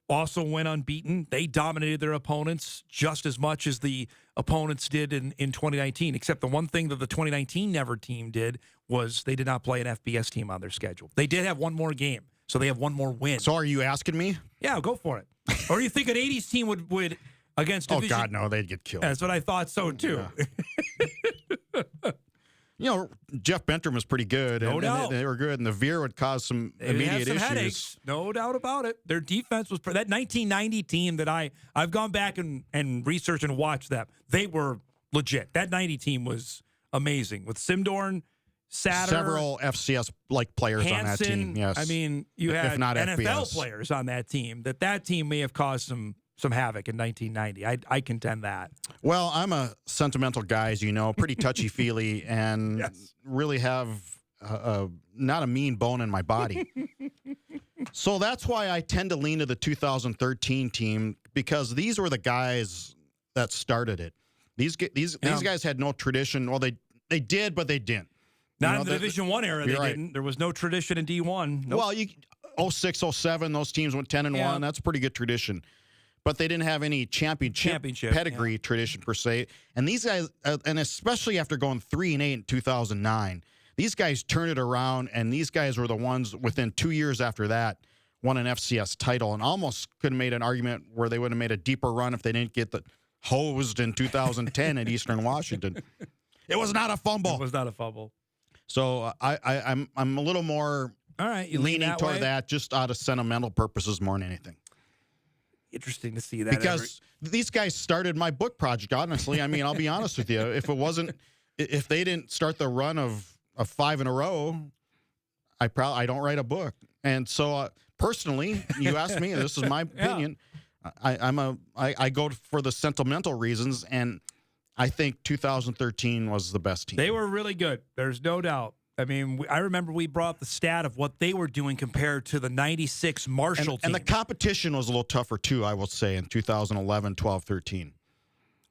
also went unbeaten. They dominated their opponents just as much as the opponents did in 2019, except the one thing that the 2019 Never team did was they did not play an FBS team on their schedule. They did have one more game, so they have one more win. So are you asking me? Yeah, go for it. Or do you think an 80s team would against Division? Oh, God, no, they'd get killed. That's what I thought so, too. Yeah. Jeff Bentram was pretty good. No doubt. They were good, and the veer would cause some immediate issues. Headaches. No doubt about it. Their defense was that 1990 team that I've gone back and researched and watched them. They were legit. That 90 team was amazing with Simdorn, Satter, several FCS-like players Hansen, on that team. Yes, I mean you had if not NFL FBS. players on that team. That team may have caused some havoc in 1990. I contend that. Well, I'm a sentimental guy, as you know, pretty touchy-feely, and really have not a mean bone in my body. So that's why I tend to lean to the 2013 team, because these were the guys that started it. These guys had no tradition. Well, they did, but they didn't. Not in the Division I era, they didn't. There was no tradition in D1. Nope. Well, 06, 07, those teams went 10-1. That's a pretty good tradition. But they didn't have any championship pedigree tradition per se. And these guys, and especially after going 3-8 in 2009, these guys turned it around, and these guys were the ones within 2 years after that won an FCS title, and almost could have made an argument where they would have made a deeper run if they didn't get hosed in 2010 at Eastern Washington. It was not a fumble. It was not a fumble. So I'm a little more leaning toward that, just out of sentimental purposes more than anything. Interesting to see that, because these guys started my book project. Honestly, I mean, I'll be honest with you. If they didn't start the run of 5 in a row, I don't write a book. And so personally, you asked me. This is my opinion. I go for the sentimental reasons, and I think 2013 was the best team. They were really good. There's no doubt. I mean, I remember we brought up the stat of what they were doing compared to the 96 Marshall team. And the competition was a little tougher, too, I will say, in 2011, 12, 13.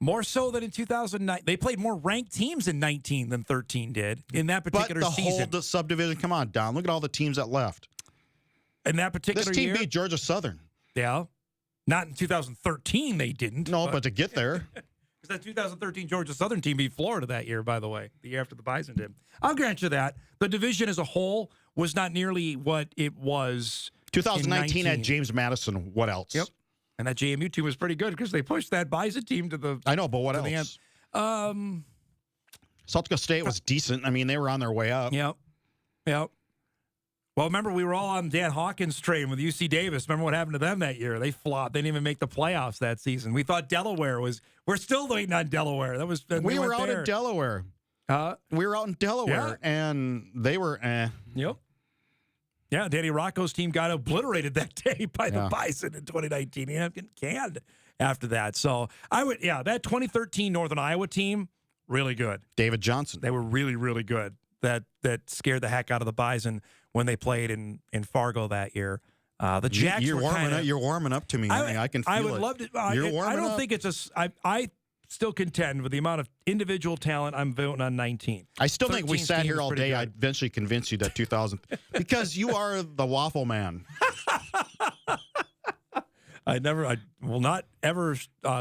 More so than in 2009. They played more ranked teams in 19 than 13 did in that particular season. But the whole subdivision, come on, Don. Look at all the teams that left. In that particular This team year? beat Georgia Southern. Yeah. Not in 2013, they didn't. No, but to get there. Because that 2013 Georgia Southern team beat Florida that year, by the way, the year after the Bison did. I'll grant you that. The division as a whole was not nearly what it was 2019 had James Madison. What else? Yep. And that JMU team was pretty good because they pushed that Bison team to the I know, but what else? South Dakota State was decent. I mean, they were on their way up. Yep. Well, remember, we were all on Dan Hawkins' train with UC Davis. Remember what happened to them that year? They flopped. They didn't even make the playoffs that season. We thought Delaware was. We're still waiting on Delaware. That was. We were out in Delaware. We were out in Delaware, and they were. Yep. Yeah, Danny Rocco's team got obliterated that day by the Bison in 2019. He ended up getting canned after that. So that 2013 Northern Iowa team, really good. David Johnson. They were really, really good. That scared the heck out of the Bison when they played in Fargo that year. The Jacks you're warming up to me. I can feel it. I would love to. You're warming I don't up. think it's I still contend with the amount of individual talent. I'm voting on 19. I still think we sat here all day. I'd eventually convince you that 2000 because you are the waffle man. I will not ever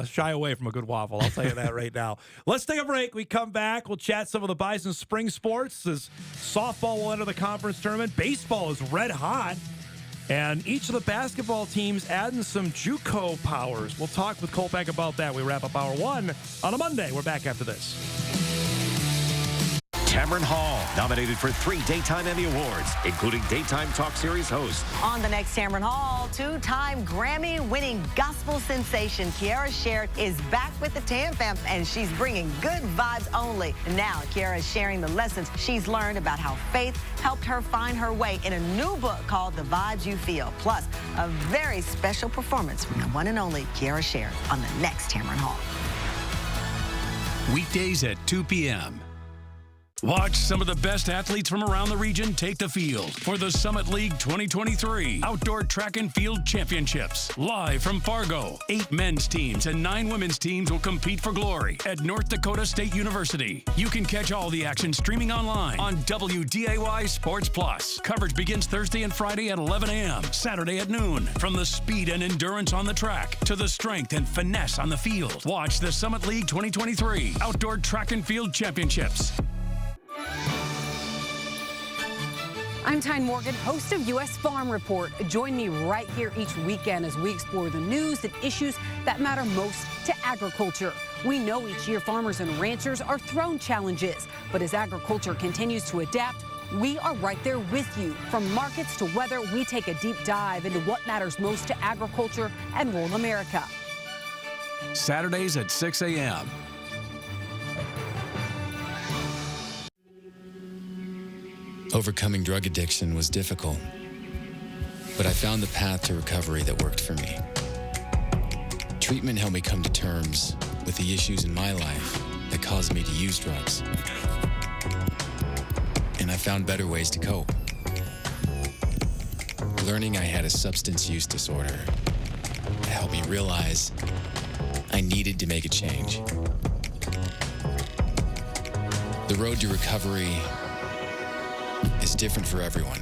shy away from a good waffle. I'll tell you that right now. Let's take a break. We come back. We'll chat some of the Bison spring sports as softball will enter the conference tournament. Baseball is red hot. And each of the basketball teams adding some JUCO powers. We'll talk with Kolpack about that. We wrap up Hour 1 on a Monday. We're back after this. Cameron Hall, nominated for 3 Daytime Emmy Awards, including Daytime Talk Series host. On the next Cameron Hall, 2-time Grammy-winning gospel sensation Kiara Sher is back with the Tam Fam, and she's bringing good vibes only. Now, Kiara is sharing the lessons she's learned about how faith helped her find her way in a new book called The Vibes You Feel. Plus, a very special performance from the one and only Kiara Sher on the next Cameron Hall. Weekdays at 2 p.m. Watch some of the best athletes from around the region take the field for the Summit League 2023 Outdoor Track and Field Championships. Live from Fargo, 8 men's teams and 9 women's teams will compete for glory at North Dakota State University. You can catch all the action streaming online on WDAY Sports Plus. Coverage begins Thursday and Friday at 11 a.m., Saturday at noon. From the speed and endurance on the track to the strength and finesse on the field. Watch the Summit League 2023 Outdoor Track and Field Championships. I'm Tyne Morgan, host of U.S. Farm Report. Join me right here each weekend as we explore the news and issues that matter most to agriculture. We know each year farmers and ranchers are thrown challenges, but as agriculture continues to adapt, we are right there with you. From markets to weather, we take a deep dive into what matters most to agriculture and rural America. Saturdays at 6 a.m. Overcoming drug addiction was difficult, but I found the path to recovery that worked for me. Treatment helped me come to terms with the issues in my life that caused me to use drugs. And I found better ways to cope. Learning I had a substance use disorder helped me realize I needed to make a change. The road to recovery is different for everyone.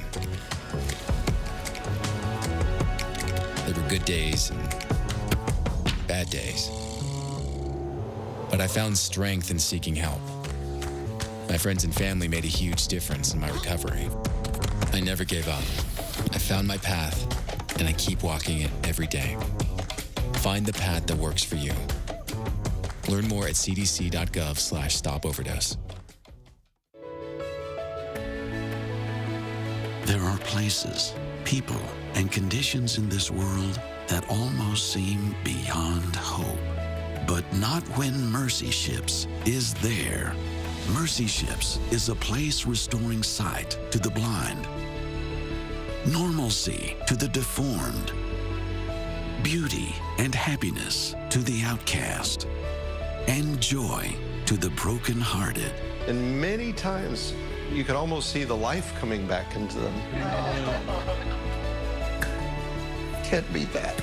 There were good days and bad days. But I found strength in seeking help. My friends and family made a huge difference in my recovery. I never gave up. I found my path, and I keep walking it every day. Find the path that works for you. Learn more at cdc.gov/stopoverdose. There are places, people, and conditions in this world that almost seem beyond hope. But not when Mercy Ships is there. Mercy Ships is a place restoring sight to the blind, normalcy to the deformed, beauty and happiness to the outcast, and joy to the brokenhearted. And many times, you can almost see the life coming back into them. Can't beat that.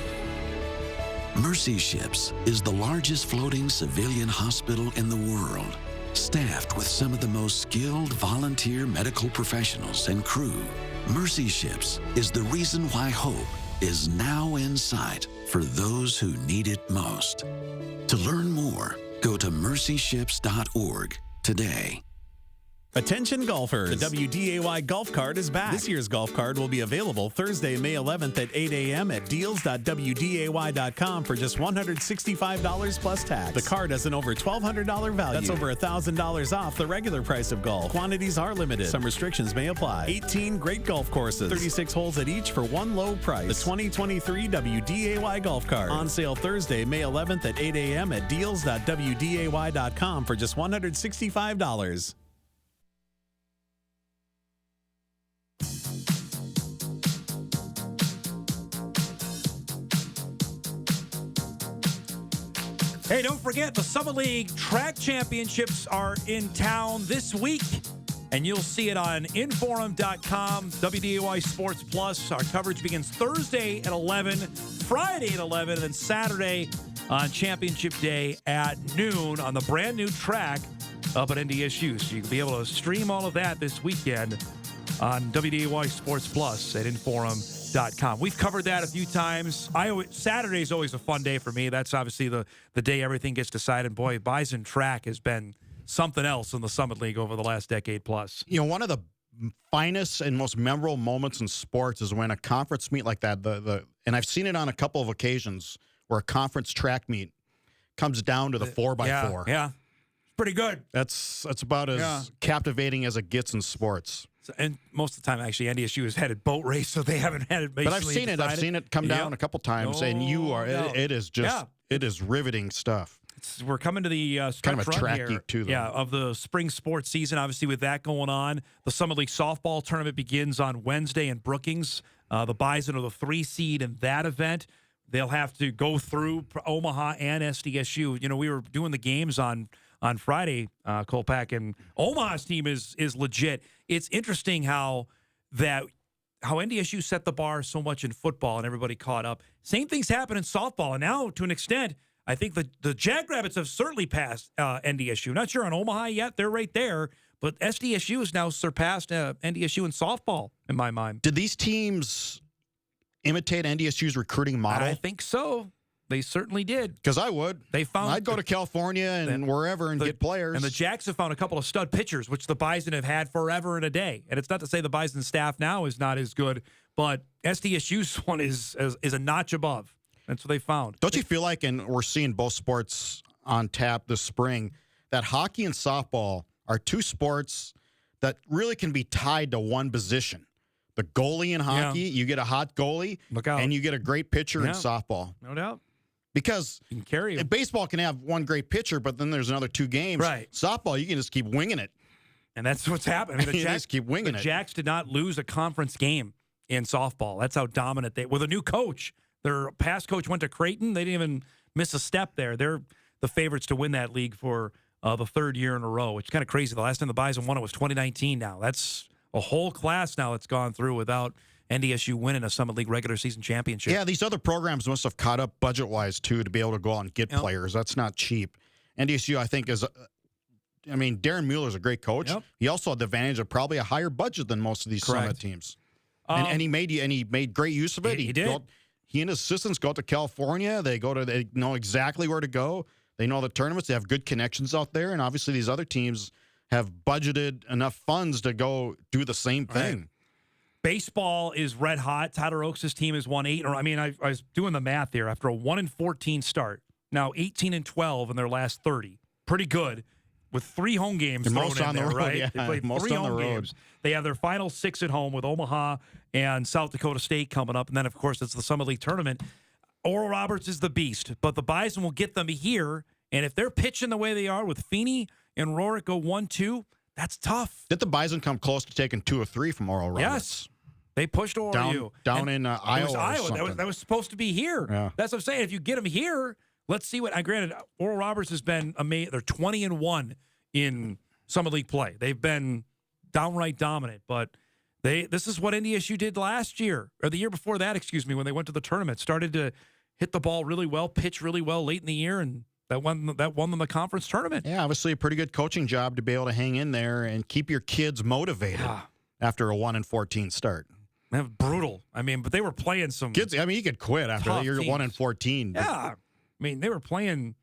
Mercy Ships is the largest floating civilian hospital in the world, staffed with some of the most skilled volunteer medical professionals and crew. Mercy Ships is the reason why hope is now in sight for those who need it most. To learn more, go to mercyships.org today. Attention golfers, the WDAY golf cart is back. This year's golf cart will be available Thursday, May 11th at 8 a.m. at deals.wday.com for just $165 plus tax. The cart has an over $1,200 value. That's over $1,000 off the regular price of golf. Quantities are limited. Some restrictions may apply. 18 great golf courses, 36 holes at each for one low price. The 2023 WDAY golf cart on sale Thursday, May 11th at 8 a.m. at deals.wday.com for just $165. Hey, don't forget, the Summit League Track Championships are in town this week, and you'll see it on Inforum.com, WDAY Sports Plus. Our coverage begins Thursday at 11, Friday at 11, and then Saturday on Championship Day at noon on the brand-new track up at NDSU. So you'll be able to stream all of that this weekend on WDAY Sports Plus at Inforum.com. We've covered that a few times. Saturday is always a fun day for me. That's obviously the day everything gets decided. Boy, Bison Track has been something else in the Summit League over the last decade plus. You know, one of the finest and most memorable moments in sports is when a conference meet like that, and I've seen it on a couple of occasions where a conference track meet comes down to the 4x4. Yeah, pretty good. That's about as captivating as it gets in sports. And most of the time, actually, NDSU has had a boat race, so they haven't had it. But I've seen it. I've seen it come down a couple times, and it is just it is riveting stuff. We're coming to the kind of a track here, geek too, though. Yeah, of the spring sports season. Obviously, with that going on, the Summit League softball tournament begins on Wednesday in Brookings. The Bison are the 3 seed in that event. They'll have to go through Omaha and SDSU. You know, we were doing the games on Friday, Kolpack, and Omaha's team is legit. It's interesting how NDSU set the bar so much in football and everybody caught up. Same things happen in softball, and now to an extent, I think the Jackrabbits have certainly passed NDSU. Not sure on Omaha yet; they're right there, but SDSU has now surpassed NDSU in softball in my mind. Did these teams imitate NDSU's recruiting model? I think so. They certainly did. Because I would. I'd go to California and wherever and get players. And the Jacks have found a couple of stud pitchers, which the Bison have had forever and a day. And it's not to say the Bison staff now is not as good, but SDSU's one is a notch above. That's what they found. Don't you feel like, and we're seeing both sports on tap this spring, that hockey and softball are two sports that really can be tied to one position. The goalie in hockey, you get a hot goalie, and you get a great pitcher in softball. No doubt. Because you can carry baseball can have one great pitcher, but then there's another 2 games. Right. Softball, you can just keep winging it. And that's what's happening. I mean, you just keep winging the it. Jacks did not lose a conference game in softball. That's how dominant they were. With a new coach, their past coach went to Creighton. They didn't even miss a step there. They're the favorites to win that league for the 3rd year in a row, which is kind of crazy. The last time the Bison won it was 2019 now. That's a whole class now that's gone through without NDSU winning a Summit League regular season championship. Yeah, these other programs must have caught up budget-wise, too, to be able to go out and get players. That's not cheap. NDSU, I think, Darren Mueller's a great coach. Yep. He also had the advantage of probably a higher budget than most of these Summit teams. And he made great use of it. He did. He and his assistants go out to California. They know exactly where to go. They know the tournaments. They have good connections out there. And obviously these other teams have budgeted enough funds to go do the same thing. Right. Baseball is red hot. Tyler Oaks' team has won 8. I was doing the math here. After a 1-14 start, now 18-12 in their last 30. Pretty good. With 3 home games thrown most in on the there, road, right? yeah. They played Most 3 on the home road. games. They have their final 6 at home with Omaha and South Dakota State coming up. And then, of course, it's the Summit League tournament. Oral Roberts is the beast, but the Bison will get them here. And if they're pitching the way they are with Feeney and Rorick go 1-2, that's tough. Did the Bison come close to taking 2 or 3 from Oral Roberts? Yes. They pushed ORU. Down in Iowa. That was supposed to be here. Yeah. That's what I'm saying. If you get them here, let's see what. Granted, Oral Roberts has been amazing. They're 20-1 in Summit League play. They've been downright dominant, but this is what NDSU did last year, or the year before that, excuse me, when they went to the tournament. Started to hit the ball really well, pitch really well late in the year, and that won them the conference tournament. Yeah, obviously a pretty good coaching job to be able to hang in there and keep your kids motivated after a 1-14 start. Brutal. I mean, but they were playing some kids. I mean, you could quit after that. You're 1-14. Yeah, I mean, they were playing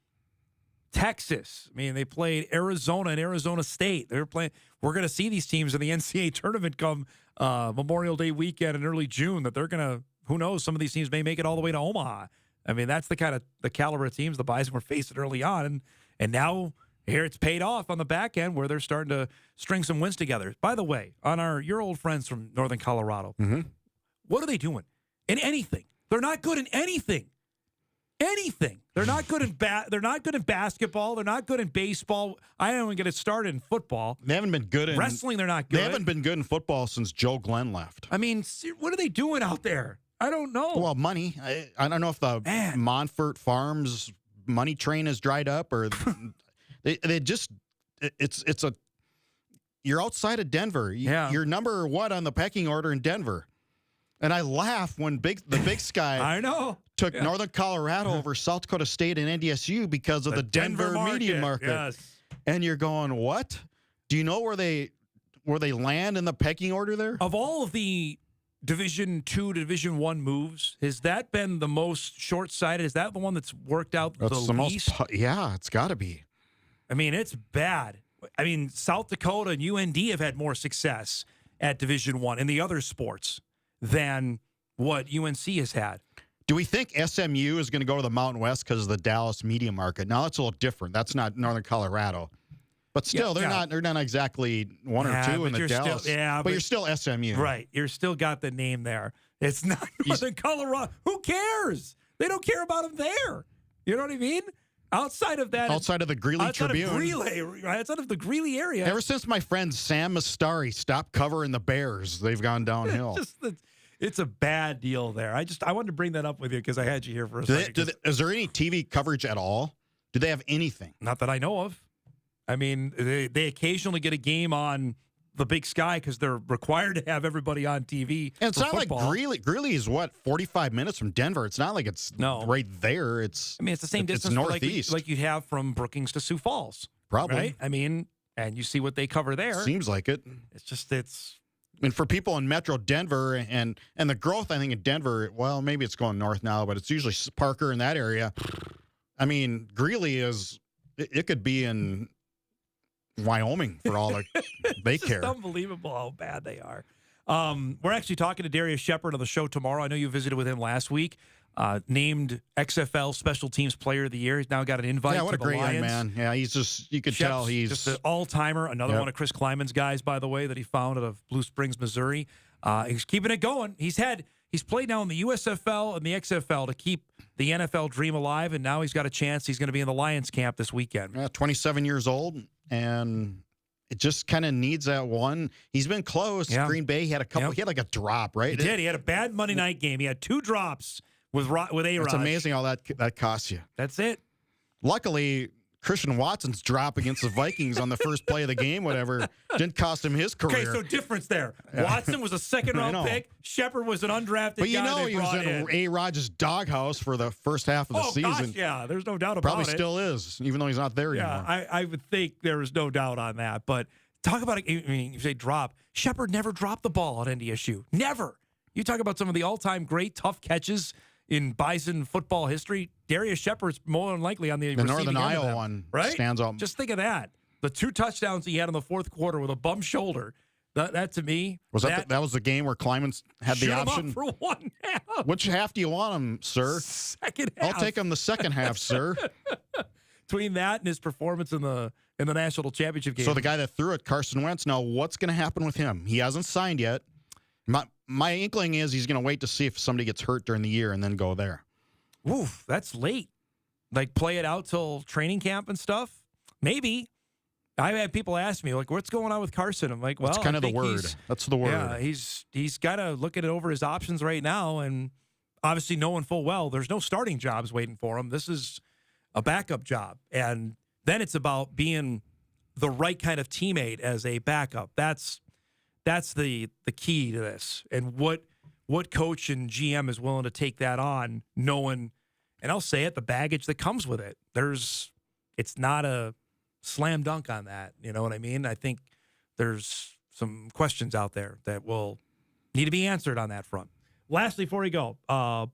Texas. I mean, they played Arizona and Arizona State. They were playing. We're going to see these teams in the NCAA tournament come Memorial Day weekend in early June. That they're going to. Who knows? Some of these teams may make it all the way to Omaha. I mean, that's the caliber of teams the Bison were facing early on, and now here it's paid off on the back end where they're starting to string some wins together. By the way, on your old friends from Northern Colorado, what are they doing in anything? They're not good in anything. Anything. They're not good in They're not good in basketball. They're not good in baseball. I don't even get it started in football. They haven't been good in wrestling. They're not good. They haven't been good in football since Joe Glenn left. I mean, what are they doing out there? I don't know. Well, money. I don't know if the Monfort Farms money train has dried up or they just it's a you're outside of Denver. You're number 1 on the pecking order in Denver. And I laugh when the Big Sky I know took Northern Colorado over South Dakota State and NDSU because of the Denver media market. Yes. And you're going, what? Do you know where they land in the pecking order there? Of all of the Division II to Division I moves, has that been the most short-sighted? Is that the one that's worked out the least? Yeah, it's got to be. I mean, it's bad. I mean, South Dakota and UND have had more success at Division I in the other sports than what UNC has had. Do we think SMU is going to go to the Mountain West because of the Dallas media market? Now, that's a little different. That's not Northern Colorado. But still, they're not exactly 1 or 2 in the Dallas. But you're still SMU. Right. You're still got the name there. It's not Northern Colorado. Who cares? They don't care about them there. You know what I mean? Outside of that. Outside of the Greeley Tribune. Outside of the Greeley area. Ever since my friend Sam Mastari stopped covering the Bears, they've gone downhill. It's a bad deal there. I wanted to bring that up with you because I had you here for a second. Is there any TV coverage at all? Do they have anything? Not that I know of. I mean, they occasionally get a game on the Big Sky because they're required to have everybody on TV. And it's not football. like Greeley is 45 minutes from Denver. It's not like it's right there. It's the same distance northeast, like you'd have from Brookings to Sioux Falls. Probably. Right? I mean, and you see what they cover there. Seems like it. And for people in Metro Denver and the growth, I think in Denver, well, maybe it's going north now, but it's usually Parker in that area. I mean, Greeley it could be in Wyoming for all they care. It's unbelievable how bad they are. We're actually talking to Darius Shepard on the show tomorrow. I know you visited with him last week. Named XFL Special Teams Player of the Year. He's now got an invite to the Lions. Yeah, what a great young man. Yeah, he's just, you could tell he's just an all-timer. Another one of Chris Klieman's guys, by the way, that he found out of Blue Springs, Missouri. He's keeping it going. He's played now in the USFL and the XFL to keep the NFL dream alive, and now he's got a chance. He's going to be in the Lions camp this weekend. Yeah, 27 years old, and it just kind of needs that one. He's been close. Yeah. Green Bay, he had a couple. He had like a drop, right? He did. He had a bad Monday night game. He had 2 drops with A-Rod. It's amazing how that costs you. That's it. Luckily, Christian Watson's drop against the Vikings on the first play of the game, whatever, didn't cost him his career. Okay, so difference there. Watson was a second-round pick. Shepard was an undrafted guy. But you know he was in A-Rod's doghouse for the first half of the season. Gosh, yeah, there's no doubt about Probably it. Probably still is, even though he's not there anymore. I would think there is no doubt on that. But talk about, I mean, you say drop. Shepard never dropped the ball at NDSU. Never. You talk about some of the all-time great tough catches in Bison football history. Darius Shepard's more than likely on the Northern Iowa one, right? Stands out. Just think of that. The 2 touchdowns he had in the fourth quarter with a bum shoulder. That to me was that was the game where Klieman had the option him up for 1 half. Which half do you want him, sir? Second half. I'll take him the second half, sir. Between that and his performance in the national championship game. So the guy that threw it, Carson Wentz. Now what's going to happen with him? He hasn't signed yet. My inkling is he's going to wait to see if somebody gets hurt during the year and then go there. Oof, that's late. Like, play it out till training camp and stuff? Maybe. I've had people ask me, like, what's going on with Carson? I'm like, well, that's kind of the word. That's the word. Yeah, he's got to look at it over his options right now, and obviously knowing full well there's no starting jobs waiting for him. This is a backup job. And then it's about being the right kind of teammate as a backup. That's the key to this, and what coach and GM is willing to take that on, knowing and I'll say it, the baggage that comes with it. It's not a slam dunk on that. You know what I mean? I think there's some questions out there that will need to be answered on that front. Lastly, before we go,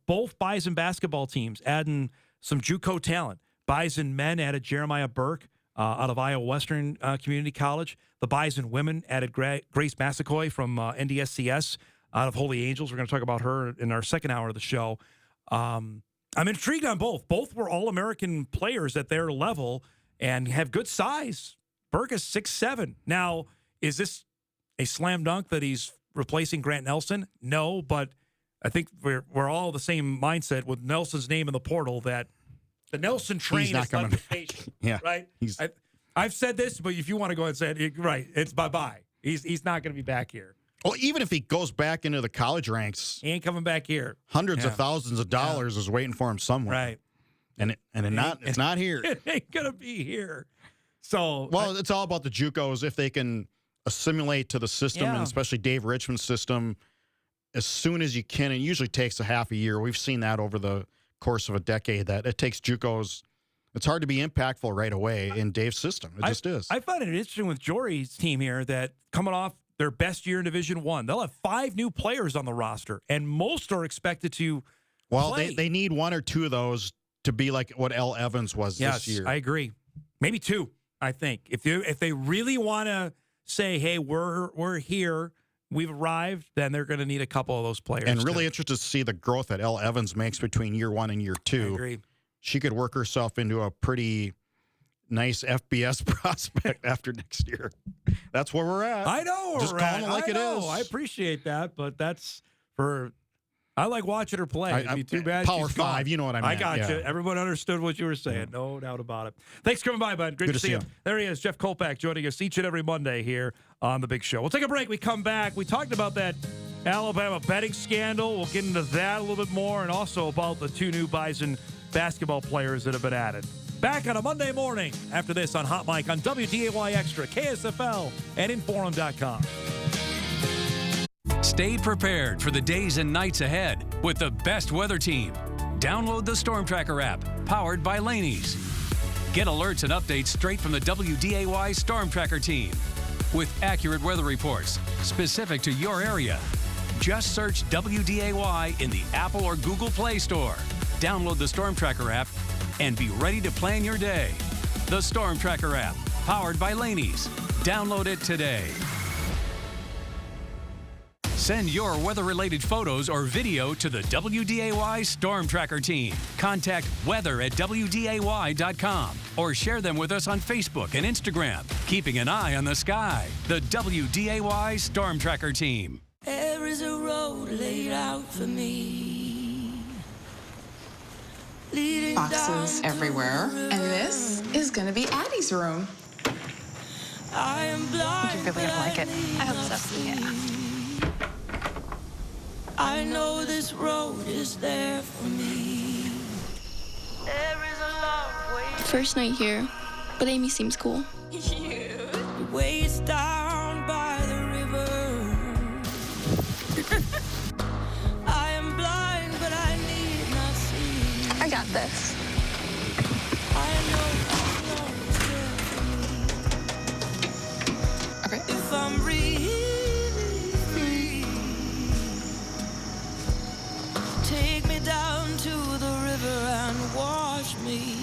both Bison basketball teams adding some JUCO talent. Bison men added Jeremiah Burke out of Iowa Western Community College. The Bison women added Grace Massacoy from NDSCS out of Holy Angels. We're going to talk about her in our second hour of the show. I'm intrigued on both. Both were All-American players at their level and have good size. Burke is 6'7". Now, is this a slam dunk that he's replacing Grant Nelson? No, but I think we're all the same mindset with Nelson's name in the portal that the Nelson train is left the station. Yeah, right? I've said this, but if you want to go ahead and say it, right, it's bye-bye. He's not going to be back here. Well, even if he goes back into the college ranks, he ain't coming back here. Hundreds of thousands of dollars is waiting for him somewhere. Right. It's not here. It ain't going to be here. So, it's all about the JUCOs if they can assimilate to the system, and especially Dave Richmond's system, as soon as you can. It usually takes a half a year. We've seen that over the course of a decade, that it takes JUCOs. It's hard to be impactful right away in Dave's system. It just is. I find it interesting with Jory's team here that coming off their best year in Division I, they'll have 5 new players on the roster, and most are expected to play. They need 1 or 2 of those to be like what L. Evans was this year. I agree. Maybe 2, I think. If they really want to say, hey, we're here, we've arrived, then they're going to need a couple of those players. And really interested to see the growth that L. Evans makes between year 1 and year 2. I agree. She could work herself into a pretty nice FBS prospect after next year. That's where we're at. I know where Just we're calling at. it like it is. I appreciate that, but that's for... I like watching her play. It'd be too bad Power she's 5, gone. you know what I mean. I got you. Everyone understood what you were saying. No doubt about it. Thanks for coming by, bud. Great to see you. There he is, Jeff Kolpack, joining us each and every Monday here on The Big Show. We'll take a break. We come back. We talked about that Alabama betting scandal. We'll get into that a little bit more, and also about the 2 new Bison basketball players that have been added. Back on a Monday morning after this on Hot Mic on WDAY Extra, KSFL, and Inforum.com. Stay prepared for the days and nights ahead with the best weather team. Download the Storm Tracker app, powered by Laney's. Get alerts and updates straight from the WDAY Storm Tracker team with accurate weather reports specific to your area. Just search WDAY in the Apple or Google Play Store. Download the Storm Tracker app and be ready to plan your day. The Storm Tracker app, powered by Laney's. Download it today. Send your weather-related photos or video to the WDAY Storm Tracker team. Contact weather@WDAY.com or share them with us on Facebook and Instagram. Keeping an eye on the sky. The WDAY Storm Tracker team. There is a road laid out for me. Boxes everywhere. And this is going to be Addie's room. I am blind. You really don't like it? I hope so. Yeah. I know this road is there for me. There is a long way. First night here, but Amy seems cool. The way it's down by the river. I am blind, but I need not see. I got this. I know it's there for me. Okay. If I'm really free, take me down to the river and wash me.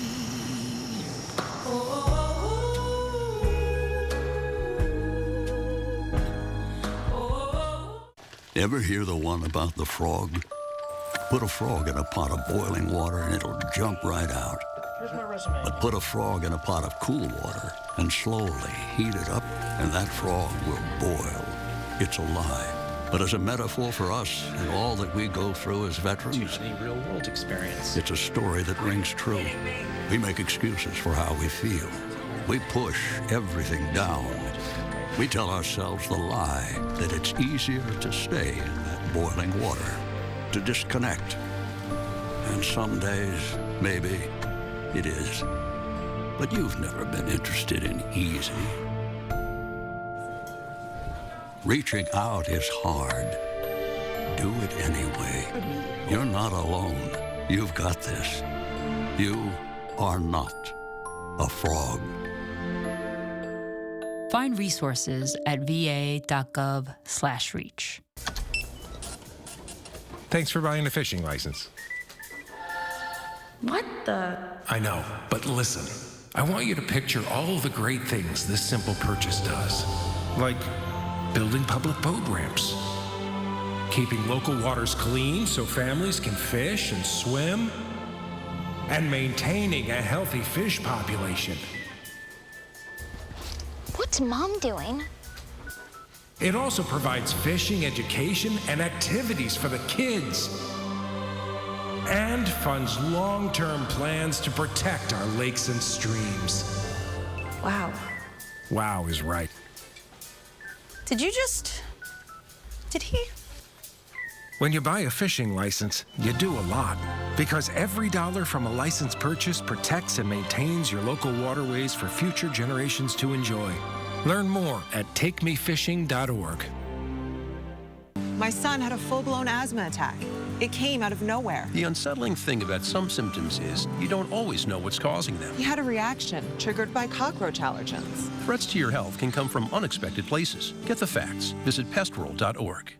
Ever hear the one about the frog? Put a frog in a pot of boiling water and it'll jump right out. Here's my resume. But put a frog in a pot of cool water and slowly heat it up, and that frog will boil. It's a lie. But as a metaphor for us and all that we go through as veterans, it's usually real-world experience. It's a story that rings true. We make excuses for how we feel. We push everything down. We tell ourselves the lie that it's easier to stay in that boiling water, to disconnect. And some days, maybe, it is. But you've never been interested in easy. Reaching out is hard. Do it anyway. You're not alone. You've got this. You are not a frog. Find resources at va.gov/reach. Thanks for buying a fishing license. What the? I know, but listen. I want you to picture all the great things this simple purchase does. Like building public boat ramps, keeping local waters clean so families can fish and swim, and maintaining a healthy fish population. What's Mom doing? It also provides fishing education and activities for the kids, and funds long-term plans to protect our lakes and streams. Wow. Wow is right. Did he? When you buy a fishing license, you do a lot, because every dollar from a license purchase protects and maintains your local waterways for future generations to enjoy. Learn more at takemefishing.org. My son had a full-blown asthma attack. It came out of nowhere. The unsettling thing about some symptoms is you don't always know what's causing them. He had a reaction triggered by cockroach allergens. Threats to your health can come from unexpected places. Get the facts. Visit pestworld.org.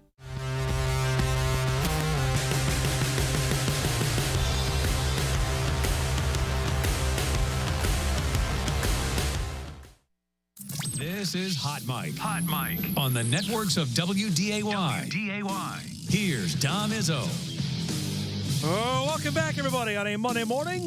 This is Hot Mike. Hot Mike. On the networks of WDAY. Here's Dom Izzo. Oh, welcome back, everybody, on a Monday morning.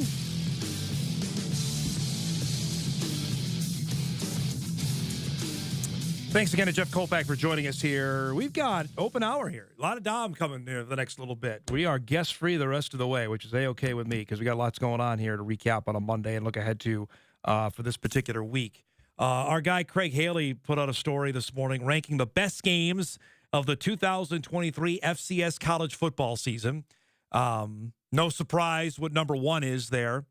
Thanks again to Jeff Kolpack for joining us here. We've got open hour here. A lot of Dom coming here the next little bit. We are guest-free the rest of the way, which is A-okay with me because we got lots going on here to recap on a Monday and look ahead to for this particular week. Our guy Craig Haley put out a story this morning ranking the best games of the 2023 FCS college football season. No surprise what number one is there,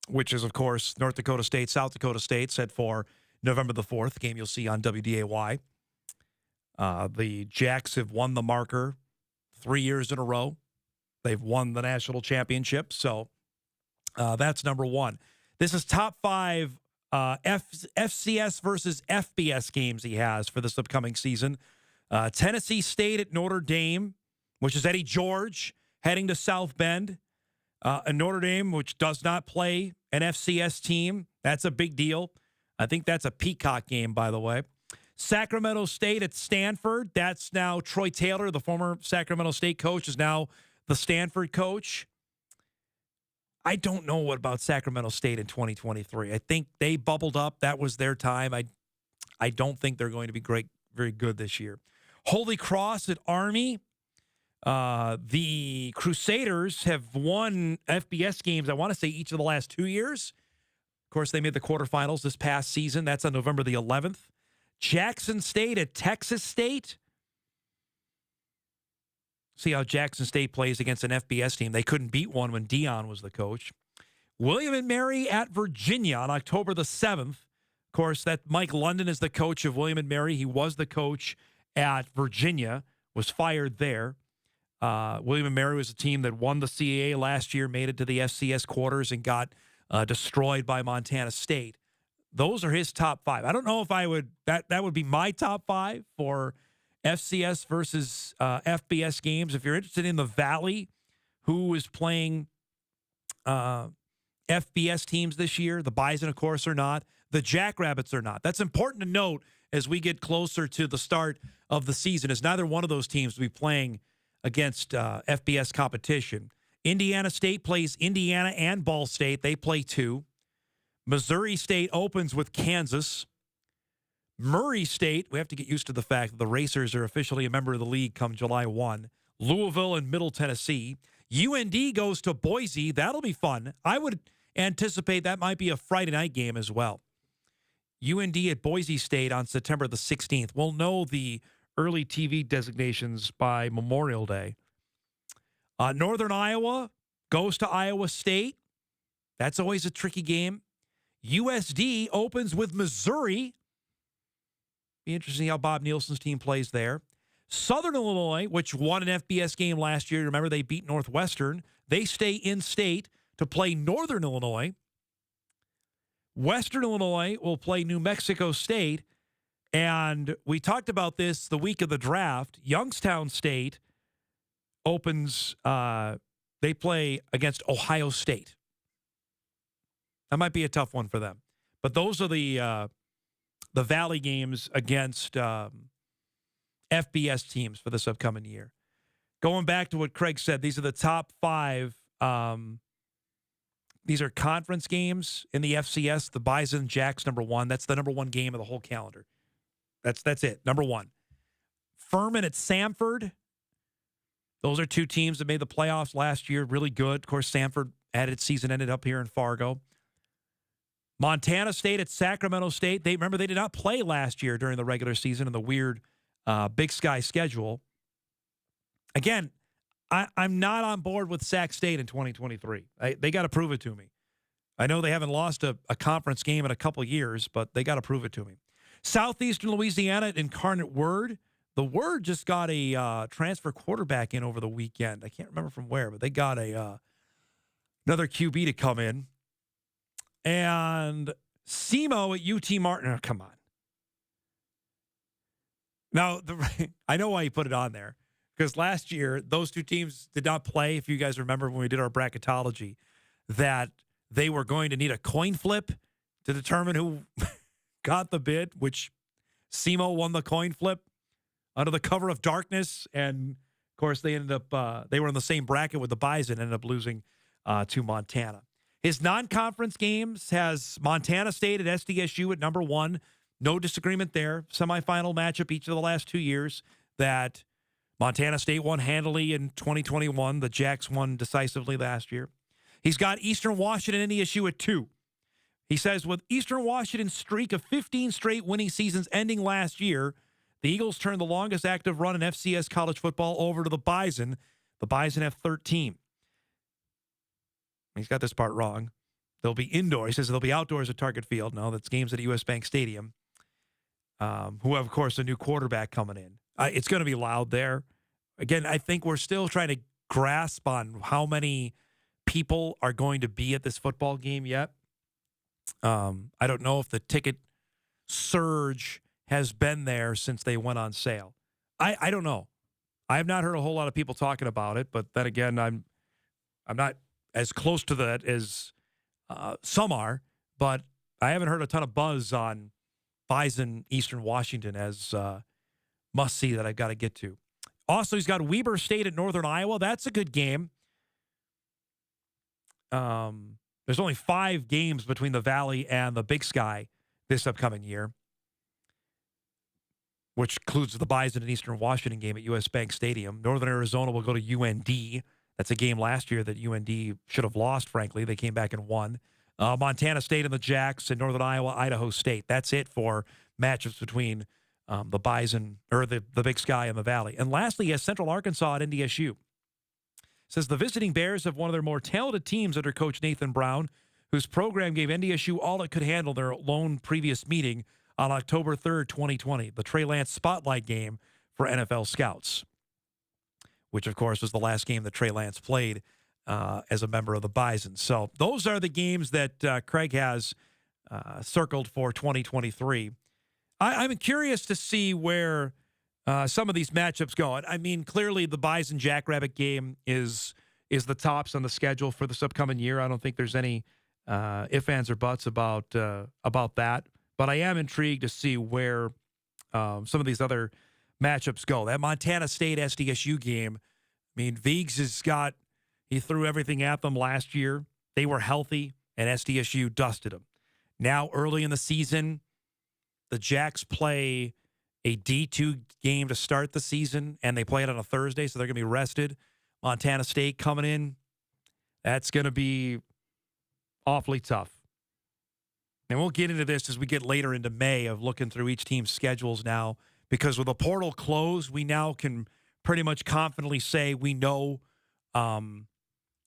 which is, of course, North Dakota State, South Dakota State, set for November the 4th, game you'll see on WDAY. The Jacks have won the marker 3 years in a row. They've won the national championship, so that's number one. This is top five FCS versus FBS games he has for this upcoming season. Tennessee State at Notre Dame, which is Eddie George heading to South Bend. And Notre Dame, which does not play an FCS team. That's a big deal. I think that's a Peacock game, by the way. Sacramento State at Stanford. That's now Troy Taylor, the former Sacramento State coach, is now the Stanford coach. I don't know what about Sacramento State in 2023. I think they bubbled up. That was their time. I don't think they're going to be very good this year. Holy Cross at Army. The Crusaders have won FBS games, I want to say, each of the last 2 years. Of course, they made the quarterfinals this past season. That's on November the 11th. Jackson State at Texas State. See how Jackson State plays against an FBS team. They couldn't beat one when Dion was the coach. William & Mary at Virginia on October the 7th. Of course, that Mike London is the coach of William & Mary. He was the coach at Virginia, was fired there. William & Mary was a team that won the CAA last year, made it to the FCS quarters, and got destroyed by Montana State. Those are his top five. I don't know if I would, that would be my top five for FCS versus FBS games. If you're interested in the Valley, who is playing FBS teams this year, the Bison, of course, are not. The Jackrabbits are not. That's important to note as we get closer to the start of the season, as neither one of those teams will be playing against FBS competition. Indiana State plays Indiana and Ball State. They play two. Missouri State opens with Kansas. Murray State, we have to get used to the fact that the Racers are officially a member of the league come July 1. Louisville and Middle Tennessee. UND goes to Boise. That'll be fun. I would anticipate that might be a Friday night game as well. UND at Boise State on September the 16th. We'll know the early TV designations by Memorial Day. Northern Iowa goes to Iowa State. That's always a tricky game. USD opens with Missouri. Be interesting how Bob Nielsen's team plays there. Southern Illinois, which won an FBS game last year. Remember, they beat Northwestern. They stay in state to play Northern Illinois. Western Illinois will play New Mexico State. And we talked about this the week of the draft. Youngstown State opens, they play against Ohio State. That might be a tough one for them. But those are the Valley games against FBS teams for this upcoming year. Going back to what Craig said, these are the top 5. These are conference games in the FCS. The Bison Jacks, number 1. That's the number 1 game of the whole calendar. That's it, number 1. Furman at Samford. Those are 2 teams that made the playoffs last year. Really good. Of course, Samford had its season ended up here in Fargo. Montana State at Sacramento State. They did not play last year during the regular season in the weird Big Sky schedule. Again, I'm not on board with Sac State in 2023. They got to prove it to me. I know they haven't lost a conference game in a couple years, but they got to prove it to me. Southeastern Louisiana at Incarnate Word. The Word just got a transfer quarterback in over the weekend. I can't remember from where, but they got another QB to come in. And SEMO at UT Martin. Oh, come on. Now, I know why you put it on there. Because last year, those 2 teams did not play. If you guys remember when we did our bracketology, that they were going to need a coin flip to determine who got the bid, which SEMO won the coin flip under the cover of darkness. And, of course, they ended up, they were in the same bracket with the Bison, ended up losing to Montana. His non-conference games has Montana State at SDSU at number 1. No disagreement there. Semifinal matchup each of the last 2 years that Montana State won handily in 2021. The Jacks won decisively last year. He's got Eastern Washington and NDSU at 2. He says, with Eastern Washington's streak of 15 straight winning seasons ending last year, the Eagles turned the longest active run in FCS college football over to the Bison. The Bison have 13. He's got this part wrong. They'll be indoors. He says they'll be outdoors at Target Field. No, that's games at US Bank Stadium. Who have, of course, a new quarterback coming in. It's going to be loud there. Again, I think we're still trying to grasp on how many people are going to be at this football game yet. I don't know if the ticket surge has been there since they went on sale. I don't know. I have not heard a whole lot of people talking about it, but then again, I'm not as close to that as some are, but I haven't heard a ton of buzz on Bison Eastern Washington as must-see that I've got to get to. Also, he's got Weber State at Northern Iowa. That's a good game. There's only 5 games between the Valley and the Big Sky this upcoming year, which includes the Bison and Eastern Washington game at US Bank Stadium. Northern Arizona will go to UND. That's a game last year that UND should have lost, frankly. They came back and won. Montana State and the Jacks, and Northern Iowa, Idaho State. That's it for matchups between the Bison, or the Big Sky and the Valley. And lastly, he has Central Arkansas at NDSU. Says the visiting Bears have one of their more talented teams under Coach Nathan Brown, whose program gave NDSU all it could handle their lone previous meeting on October 3rd, 2020, the Trey Lance Spotlight game for NFL scouts, which, of course, was the last game that Trey Lance played as a member of the Bison. So those are the games that Craig has circled for 2023. I'm curious to see where some of these matchups go. I mean, clearly the Bison Jackrabbit game is the tops on the schedule for this upcoming year. I don't think there's any ifs, ands, or buts about that. But I am intrigued to see where some of these other matchups go. That Montana State SDSU game, I mean, Viggs he threw everything at them last year. They were healthy, and SDSU dusted them. Now, early in the season, the Jacks play a D2 game to start the season, and they play it on a Thursday, so they're going to be rested. Montana State coming in, that's going to be awfully tough. And we'll get into this as we get later into May of looking through each team's schedules now, because with the portal closed, we now can pretty much confidently say we know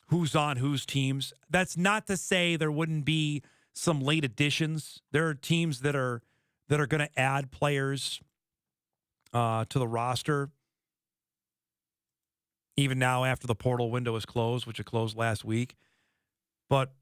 who's on whose teams. That's not to say there wouldn't be some late additions. There are teams that are going to add players to the roster even now after the portal window is closed, which it closed last week. But,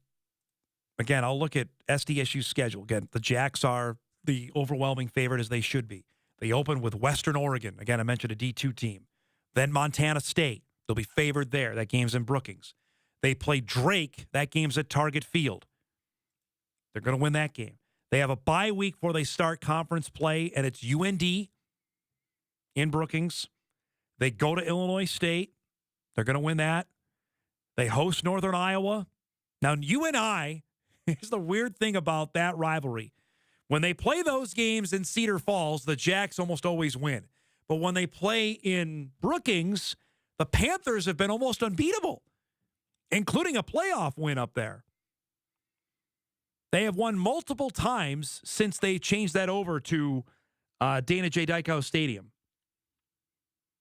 again, I'll look at SDSU's schedule. Again, the Jacks are the overwhelming favorite, as they should be. They open with Western Oregon. Again, I mentioned a D2 team. Then Montana State. They'll be favored there. That game's in Brookings. They play Drake. That game's at Target Field. They're going to win that game. They have a bye week before they start conference play, and it's UND in Brookings. They go to Illinois State. They're going to win that. They host Northern Iowa. Now, UNI, here's the weird thing about that rivalry. When they play those games in Cedar Falls, the Jacks almost always win. But when they play in Brookings, the Panthers have been almost unbeatable, including a playoff win up there. They have won multiple times since they changed that over to Dana J. Dykehouse Stadium.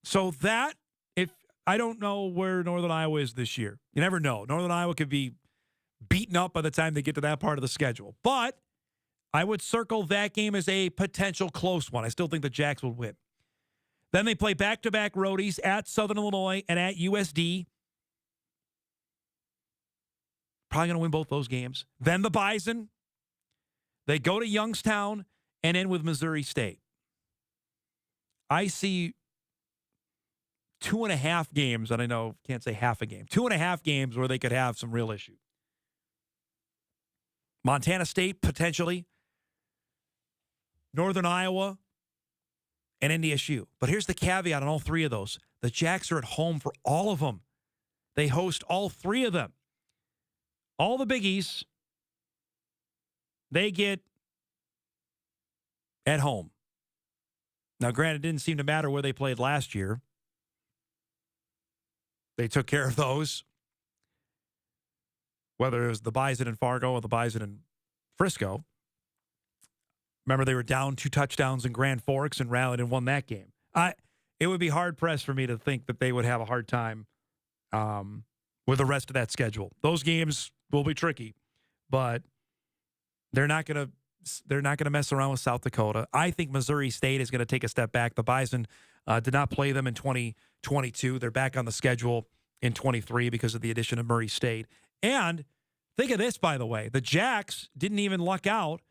So that, if I don't know where Northern Iowa is this year. You never know. Northern Iowa could be beaten up by the time they get to that part of the schedule. But I would circle that game as a potential close one. I still think the Jacks will win. Then they play back-to-back roadies at Southern Illinois and at USD. Probably going to win both those games. Then the Bison. They go to Youngstown and end with Missouri State. I see 2.5 games, and I know can't say half a game. 2.5 games where they could have some real issue. Montana State, potentially. Northern Iowa and NDSU. But here's the caveat on all three of those. The Jacks are at home for all of them. They host all three of them. All the biggies, they get at home. Now, granted, it didn't seem to matter where they played last year. They took care of those. Whether it was the Bison in Fargo or the Bison in Frisco. Remember, they were down 2 touchdowns in Grand Forks and rallied and won that game. It would be hard-pressed for me to think that they would have a hard time with the rest of that schedule. Those games will be tricky, but they're not going to mess around with South Dakota. I think Missouri State is going to take a step back. The Bison did not play them in 2022. They're back on the schedule in 23 because of the addition of Murray State. And think of this, by the way. The Jacks didn't even luck out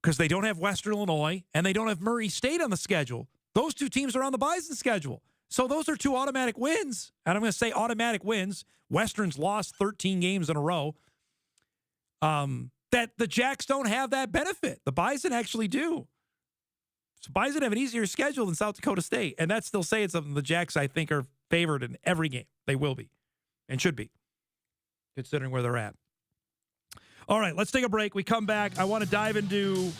because they don't have Western Illinois and they don't have Murray State on the schedule. Those two teams are on the Bison schedule. So those are 2 automatic wins. And I'm going to say automatic wins. Western's lost 13 games in a row. That the Jacks don't have that benefit. The Bison actually do. So Bison have an easier schedule than South Dakota State. And that's still saying something. The Jacks, I think, are favored in every game. They will be and should be, considering where they're at. All right, let's take a break. We come back. I want to dive into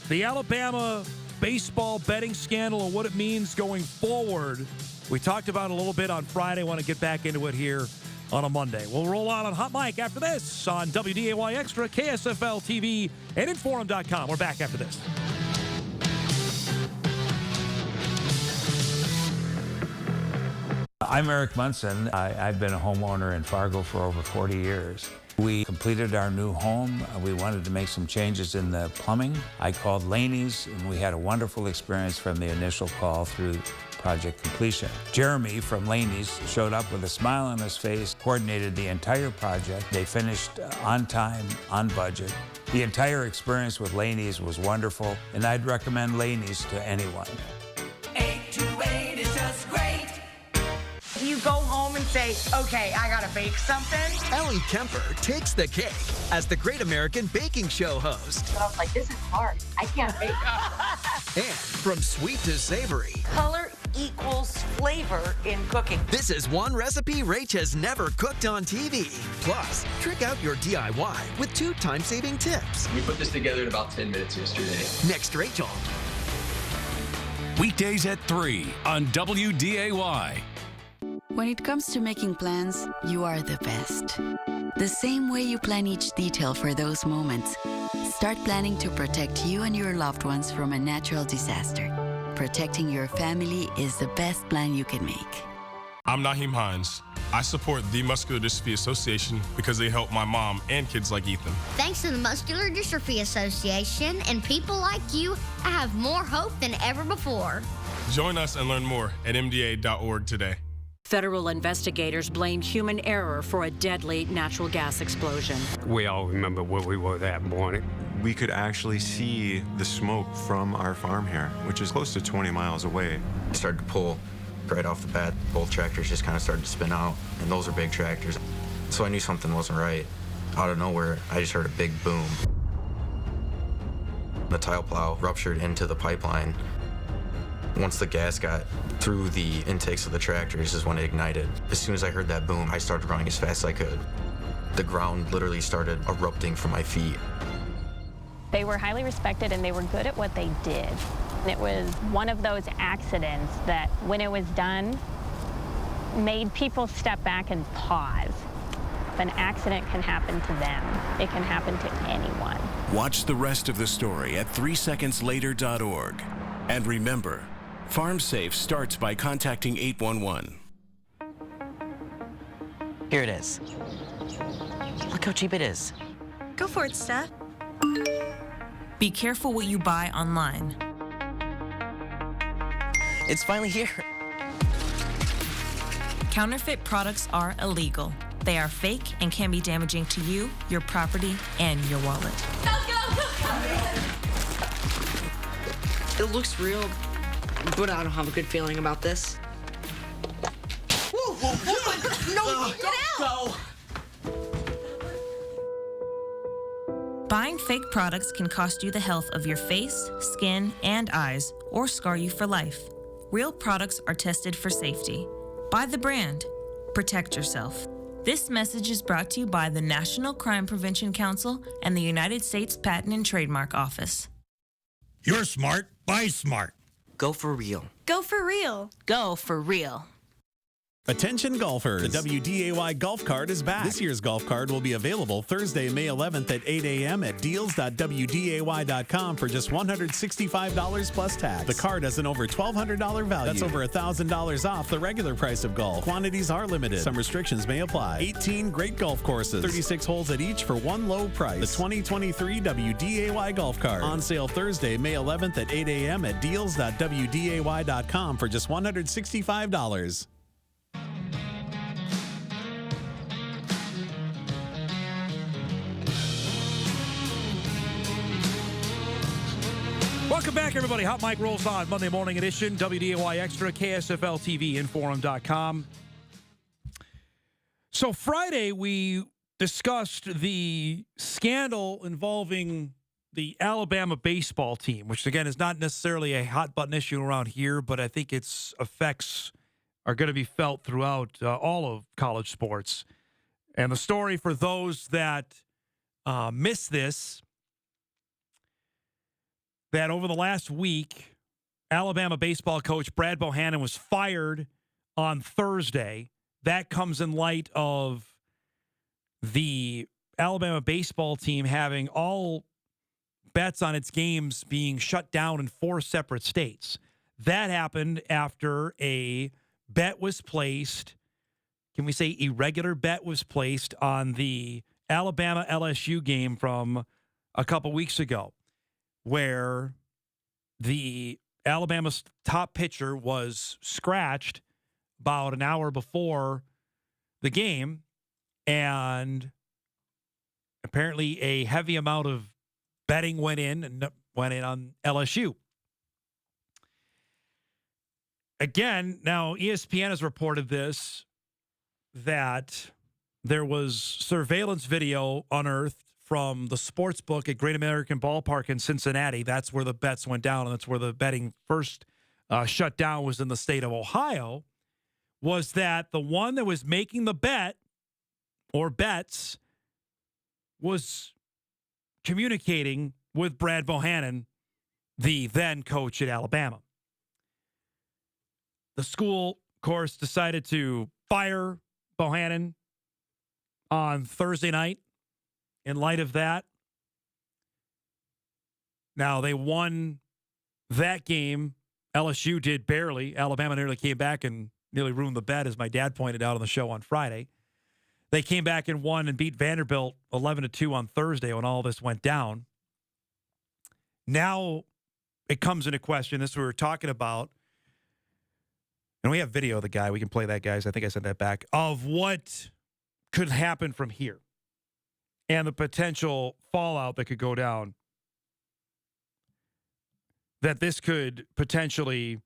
the Alabama baseball betting scandal and what it means going forward. We talked about it a little bit on Friday. I want to get back into it here on a Monday. We'll roll out on Hot Mic after this on WDAY Extra, KSFL TV, and Inforum.com. We're back after this. I'm Eric Munson. I've been a homeowner in Fargo for over 40 years. We completed our new home. We wanted to make some changes in the plumbing. I called Laney's, and we had a wonderful experience from the initial call through project completion. Jeremy from Laney's showed up with a smile on his face, coordinated the entire project. They finished on time, on budget. The entire experience with Laney's was wonderful, and I'd recommend Laney's to anyone. 828 is just great. You go home and say, okay, I gotta bake something. Ellie Kemper takes the cake as the Great American Baking Show host. But I was like, this is hard. I can't bake. And from sweet to savory, Color equals flavor in cooking. this is one recipe Rach has never cooked on TV. Plus, trick out your DIY with 2 time-saving tips. We put this together in about 10 minutes yesterday. Next, Rachel. Weekdays at 3 on WDAY. When it comes to making plans, you are the best. The same way you plan each detail for those moments. Start planning to protect you and your loved ones from a natural disaster. Protecting your family is the best plan you can make. I'm Naheem Hines. I support the Muscular Dystrophy Association because they help my mom and kids like Ethan. Thanks to the Muscular Dystrophy Association and people like you, I have more hope than ever before. Join us and learn more at MDA.org today. Federal investigators blame human error for a deadly natural gas explosion. We all remember where we were that morning. We could actually see the smoke from our farm here, which is close to 20 miles away. It started to pull right off the bat. Both tractors just kind of started to spin out, and those are big tractors. So I knew something wasn't right. Out of nowhere, I just heard a big boom. The tile plow ruptured into the pipeline. Once the gas got through the intakes of the tractors is when it ignited. As soon as I heard that boom, I started running as fast as I could. The ground literally started erupting from my feet. They were highly respected and they were good at what they did. It was one of those accidents that, when it was done, made people step back and pause. If an accident can happen to them, it can happen to anyone. Watch the rest of the story at 3secondslater.org. And remember, Farm Safe starts by contacting 811. Here it is. Look how cheap it is. Go for it, Steph. Be careful what you buy online. It's finally here. Counterfeit products are illegal. They are fake and can be damaging to you, your property, and your wallet. Go, go, go! It looks real, but I don't have a good feeling about this. Whoa, whoa, whoa! No, get out! Go. Buying fake products can cost you the health of your face, skin, and eyes, or scar you for life. Real products are tested for safety. Buy the brand. Protect yourself. This message is brought to you by the National Crime Prevention Council and the United States Patent and Trademark Office. You're smart. Buy smart. Go for real. Go for real. Go for real. Attention golfers, the WDAY golf card is back. This year's golf card will be available Thursday, May 11th at 8 a.m. at deals.wday.com for just $165 plus tax. The card has an over $1,200 value. That's over $1,000 off the regular price of golf. Quantities are limited. Some restrictions may apply. 18 great golf courses, 36 holes at each for one low price. The 2023 WDAY golf card on sale Thursday, May 11th at 8 a.m. at deals.wday.com for just $165. Welcome back, everybody. Hot Mic rolls on. Monday morning edition, WDAY Extra, KSFL TV, Inforum.com. So Friday, we discussed the scandal involving the Alabama baseball team, which, again, is not necessarily a hot-button issue around here, but I think its effects are going to be felt throughout all of college sports. And the story for those that missed this, that over the last week, Alabama baseball coach Brad Bohannon was fired on Thursday. That comes in light of the Alabama baseball team having all bets on its games being shut down in 4 separate states. That happened after a bet was placed, can we say irregular bet was placed on the Alabama LSU game from a couple weeks ago, where the Alabama's top pitcher was scratched about an hour before the game, and apparently a heavy amount of betting went in on LSU. Again, now ESPN has reported this, that there was surveillance video unearthed from the sports book at Great American Ballpark in Cincinnati. That's where the bets went down, and that's where the betting first shut down, was in the state of Ohio. Was that the one that was making the bet or bets was communicating with Brad Bohannon, the then coach at Alabama. The school, of course, decided to fire Bohannon on Thursday night. In light of that, now they won that game. LSU did barely. Alabama nearly came back and nearly ruined the bet, as my dad pointed out on the show on Friday. They came back and won and beat Vanderbilt 11-2 on Thursday when all this went down. Now it comes into question, this we were talking about, And we have video of the guy. We can play that, guys. I think I sent that back. Of what could happen from here and the potential fallout that could go down. That this could potentially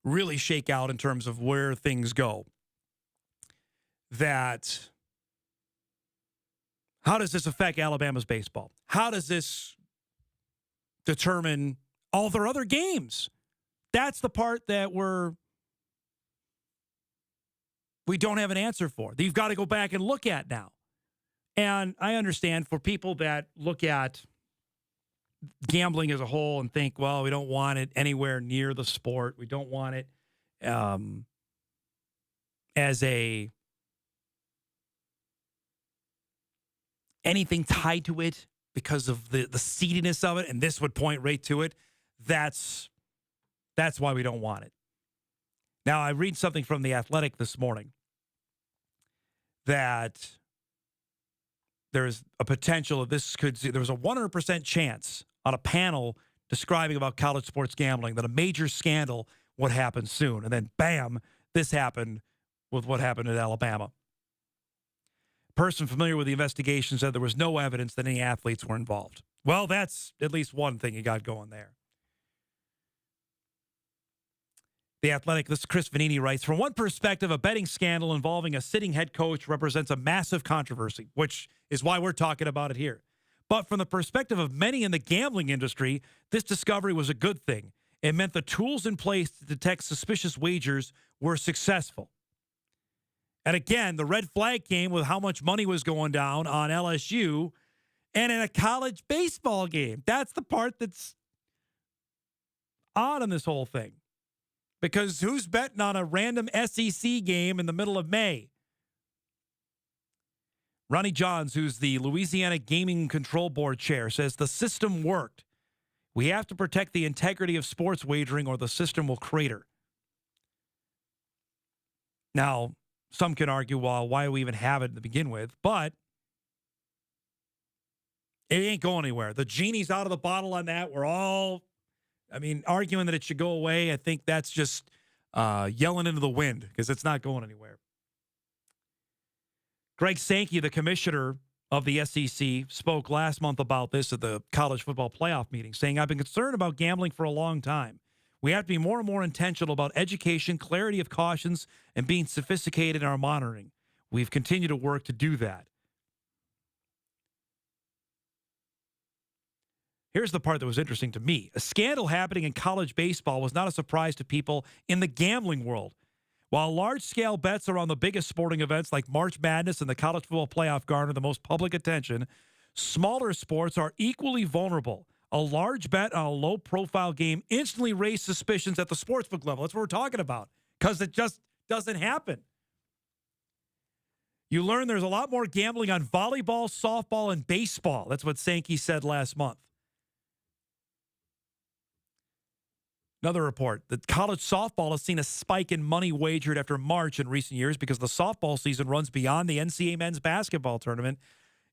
really shake out in terms of where things go. That how does this affect Alabama's baseball? How does this determine all their other games? That's the part that we don't have an answer for. That you've got to go back and look at now. And I understand for people that look at gambling as a whole and think, well, we don't want it anywhere near the sport. We don't want it as anything tied to it because of the seediness of it, and this would point right to it. That's why we don't want it. Now, I read something from The Athletic this morning that there's a potential of this could see. There was a 100% chance on a panel describing about college sports gambling that a major scandal would happen soon. And then, bam, this happened with what happened at Alabama. Person familiar with the investigation said there was no evidence that any athletes were involved. Well, that's at least one thing you got going there. The Athletic, this is Chris Vanini writes, from one perspective, a betting scandal involving a sitting head coach represents a massive controversy, which is why we're talking about it here. But from the perspective of many in the gambling industry, this discovery was a good thing. It meant the tools in place to detect suspicious wagers were successful. And again, the red flag came with how much money was going down on LSU and in a college baseball game. That's the part that's odd in this whole thing. Because who's betting on a random SEC game in the middle of May? Ronnie Johns, who's the Louisiana Gaming Control Board chair, says the system worked. We have to protect the integrity of sports wagering or the system will crater. Now, some can argue, well, why do we even have it to begin with? But it ain't going anywhere. The genie's out of the bottle on that. We're all, arguing that it should go away. I think that's just yelling into the wind because it's not going anywhere. Greg Sankey, the commissioner of the SEC, spoke last month about this at the college football playoff meeting, saying, I've been concerned about gambling for a long time. We have to be more and more intentional about education, clarity of cautions, and being sophisticated in our monitoring. We've continued to work to do that. Here's the part that was interesting to me. A scandal happening in college baseball was not a surprise to people in the gambling world. While large-scale bets around the biggest sporting events like March Madness and the college football playoff garner the most public attention, smaller sports are equally vulnerable. A large bet on a low-profile game instantly raised suspicions at the sportsbook level. That's what we're talking about because it just doesn't happen. You learn there's a lot more gambling on volleyball, softball, and baseball. That's what Sankey said last month. Another report that college softball has seen a spike in money wagered after March in recent years because the softball season runs beyond the NCAA men's basketball tournament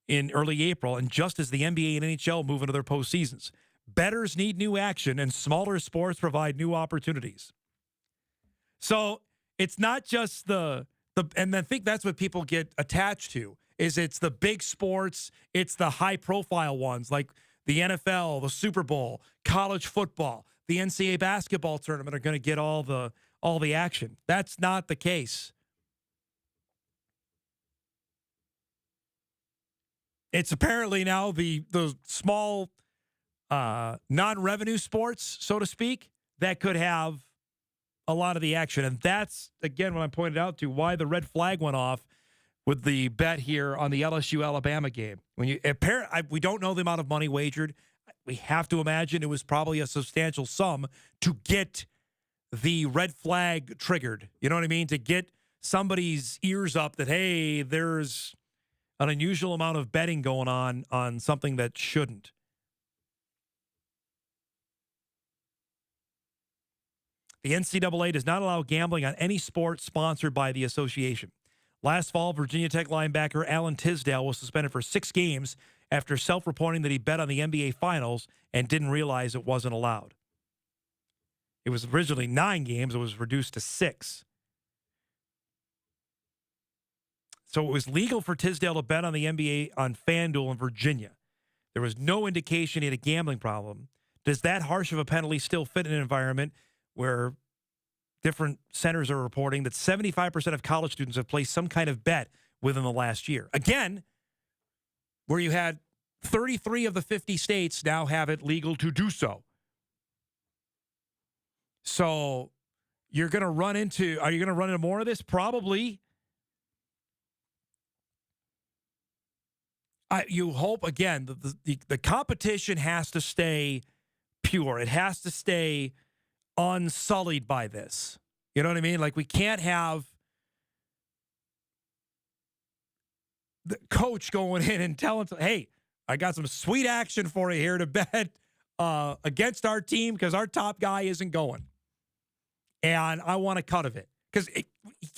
in early April, and just as the NBA and NHL move into their postseasons. Bettors need new action, and smaller sports provide new opportunities. So it's not just and I think that's what people get attached to, is it's the big sports, it's the high-profile ones like the NFL, the Super Bowl, college football, the NCAA basketball tournament are going to get all the action. That's not the case. It's apparently now the small non-revenue sports, so to speak, that could have a lot of the action. And that's, again, what I pointed out to, why the red flag went off with the bet here on the LSU-Alabama game. We don't know the amount of money wagered. We have to imagine it was probably a substantial sum to get the red flag triggered. You know what I mean? To get somebody's ears up that, hey, there's an unusual amount of betting going on something that shouldn't. The NCAA does not allow gambling on any sport sponsored by the association. Last fall, Virginia Tech linebacker Alan Tisdale was suspended for 6 games after self-reporting that he bet on the NBA Finals and didn't realize it wasn't allowed. It was originally 9 games. It was reduced to 6. So it was legal for Tisdale to bet on the NBA on FanDuel in Virginia. There was no indication he had a gambling problem. Does that harsh of a penalty still fit in an environment where different centers are reporting that 75% of college students have placed some kind of bet within the last year? Again, where you had 33 of the 50 states now have it legal to do so. So are you going to run into more of this? Probably. You hope, again, the competition has to stay pure. It has to stay unsullied by this. You know what I mean? Like, we can't have the coach going in and telling, hey, I got some sweet action for you here to bet against our team because our top guy isn't going. And I want a cut of it. Because he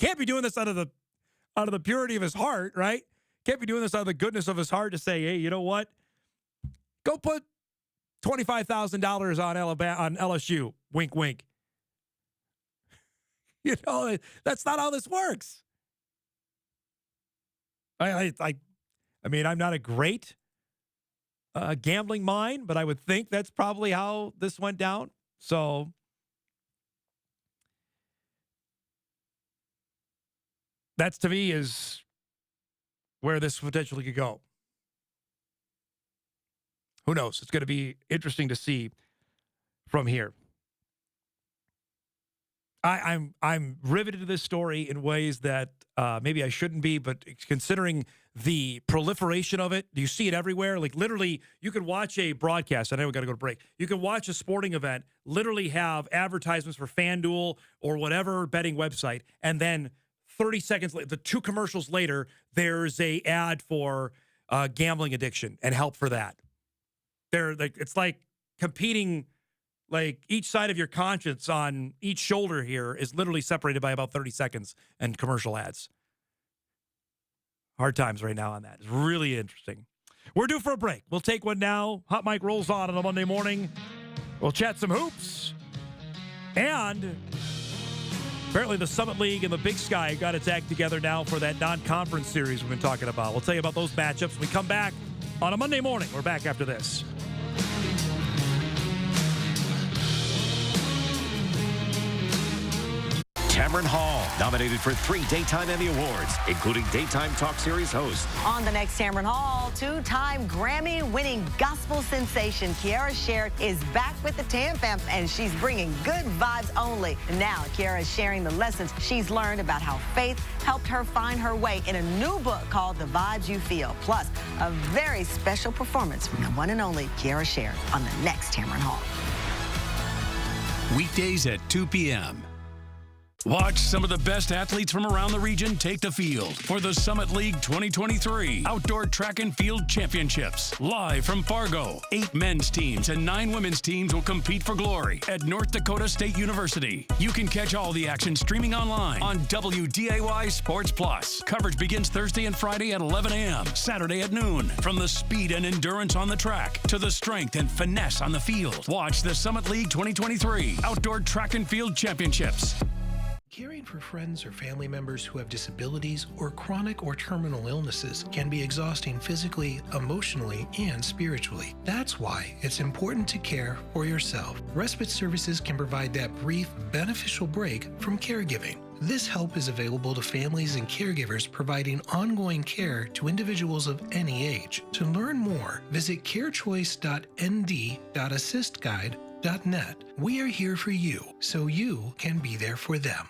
can't be doing this out of the purity of his heart, right? Can't be doing this out of the goodness of his heart to say, hey, you know what? Go put $25,000 on LSU. Wink, wink. You know, that's not how this works. I mean, I'm not a great gambling mind, but I would think that's probably how this went down. So that's, to me, is where this potentially could go. Who knows? It's going to be interesting to see from here. I'm riveted to this story in ways that maybe I shouldn't be, but considering the proliferation of it, you see it everywhere. Like, literally, you can watch a broadcast. I know we got to go to break. You can watch a sporting event, literally have advertisements for FanDuel or whatever betting website, and then 30 seconds later, the 2 commercials later, there's a ad for gambling addiction and help for that. It's like competing. Like, each side of your conscience on each shoulder here is literally separated by about 30 seconds and commercial ads. Hard times right now on that. It's really interesting. We're due for a break. We'll take one now. Hot Mic rolls on a Monday morning. We'll chat some hoops. And apparently the Summit League and the Big Sky got its act together now for that non-conference series we've been talking about. We'll tell you about those matchups when we come back on a Monday morning. We're back after this. Cameron Hall, nominated for 3 Daytime Emmy Awards, including Daytime Talk Series host. On the next Cameron Hall, 2-time Grammy-winning gospel sensation Kiara Sher is back with the Tam Fam, and she's bringing good vibes only. Now, Kiara is sharing the lessons she's learned about how faith helped her find her way in a new book called The Vibes You Feel. Plus, a very special performance from the one and only Kiara Sher on the next Cameron Hall. Weekdays at 2 p.m. Watch some of the best athletes from around the region take the field for the Summit League 2023 Outdoor Track and Field Championships. Live from Fargo, 8 men's teams and 9 women's teams will compete for glory at North Dakota State University. You can catch all the action streaming online on WDAY Sports Plus. Coverage begins Thursday and Friday at 11 a.m., Saturday at noon. From the speed and endurance on the track to the strength and finesse on the field. Watch the Summit League 2023 Outdoor Track and Field Championships. Caring for friends or family members who have disabilities or chronic or terminal illnesses can be exhausting physically, emotionally, and spiritually. That's why it's important to care for yourself. Respite services can provide that brief, beneficial break from caregiving. This help is available to families and caregivers providing ongoing care to individuals of any age. To learn more, visit carechoice.nd.assistguide.net. We are here for you, so you can be there for them.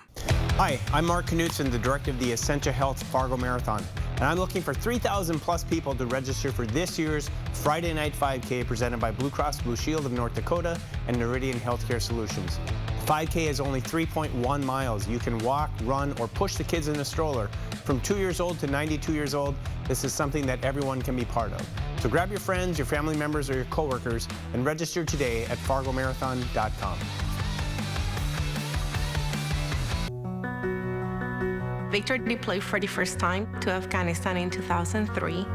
Hi, I'm Mark Knutson, the director of the Essentia Health Fargo Marathon, and I'm looking for 3,000 plus people to register for this year's Friday Night 5K presented by Blue Cross Blue Shield of North Dakota and Noridian Healthcare Solutions. The 5K is only 3.1 miles. You can walk, run, or push the kids in a stroller. From 2 years old to 92 years old, this is something that everyone can be part of. So grab your friends, your family members, or your coworkers and register today at fargomarathon.com. Victor deployed for the first time to Afghanistan in 2003.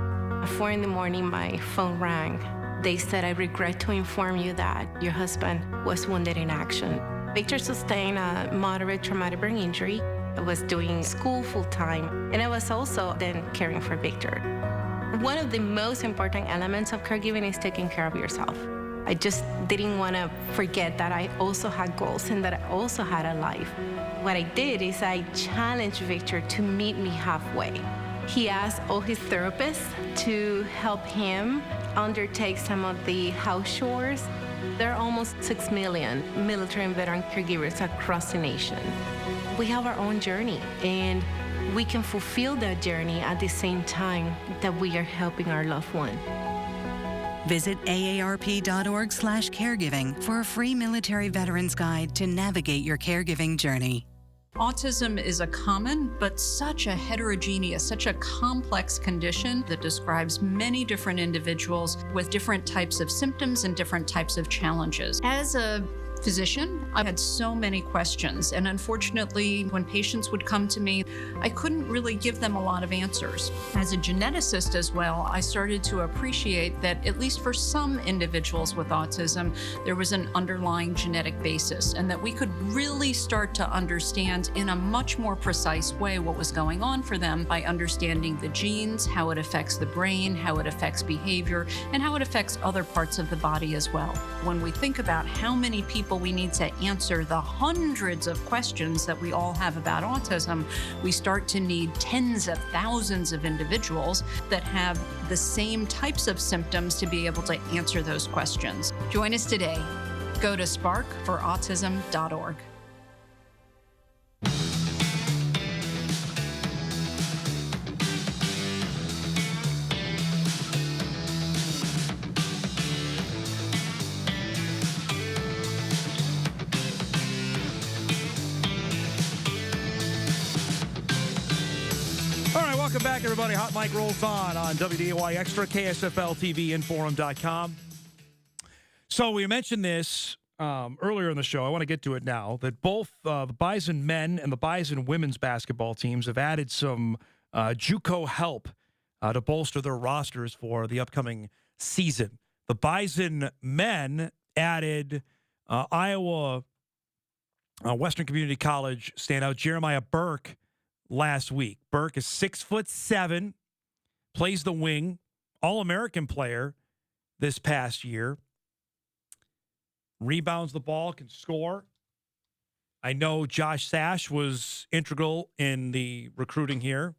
At 4 in the morning, my phone rang. They said, "I regret to inform you that your husband was wounded in action." Victor sustained a moderate traumatic brain injury. I was doing school full-time, and I was also then caring for Victor. One of the most important elements of caregiving is taking care of yourself. I just didn't want to forget that I also had goals and that I also had a life. What I did is I challenged Victor to meet me halfway. He asked all his therapists to help him undertake some of the house chores. There are almost 6 million military and veteran caregivers across the nation. We have our own journey, and we can fulfill that journey at the same time that we are helping our loved one. Visit aarp.org/caregiving for a free military veterans guide to navigate your caregiving journey. Autism is a common, but such a heterogeneous, such a complex condition that describes many different individuals with different types of symptoms and different types of challenges. As a physician, I had so many questions, and unfortunately, when patients would come to me, I couldn't really give them a lot of answers. As a geneticist as well, I started to appreciate that at least for some individuals with autism, there was an underlying genetic basis, and that we could really start to understand in a much more precise way what was going on for them by understanding the genes, how it affects the brain, how it affects behavior, and how it affects other parts of the body as well. When we think about how many people we need to answer the hundreds of questions that we all have about autism, we start to need tens of thousands of individuals that have the same types of symptoms to be able to answer those questions. Join us today. Go to sparkforautism.org. Welcome back, everybody. Hot Mic rolls on WDAY Extra, KSFL TV, and Forum.com. So we mentioned this earlier in the show. I want to get to it now, that both the Bison men and the Bison women's basketball teams have added some JUCO help to bolster their rosters for the upcoming season. The Bison men added Iowa Western Community College standout Jeremiah Burke last week. Burke is 6'7", plays the wing, All-American player this past year. Rebounds the ball, can score. I know Josh Sash was integral in the recruiting here,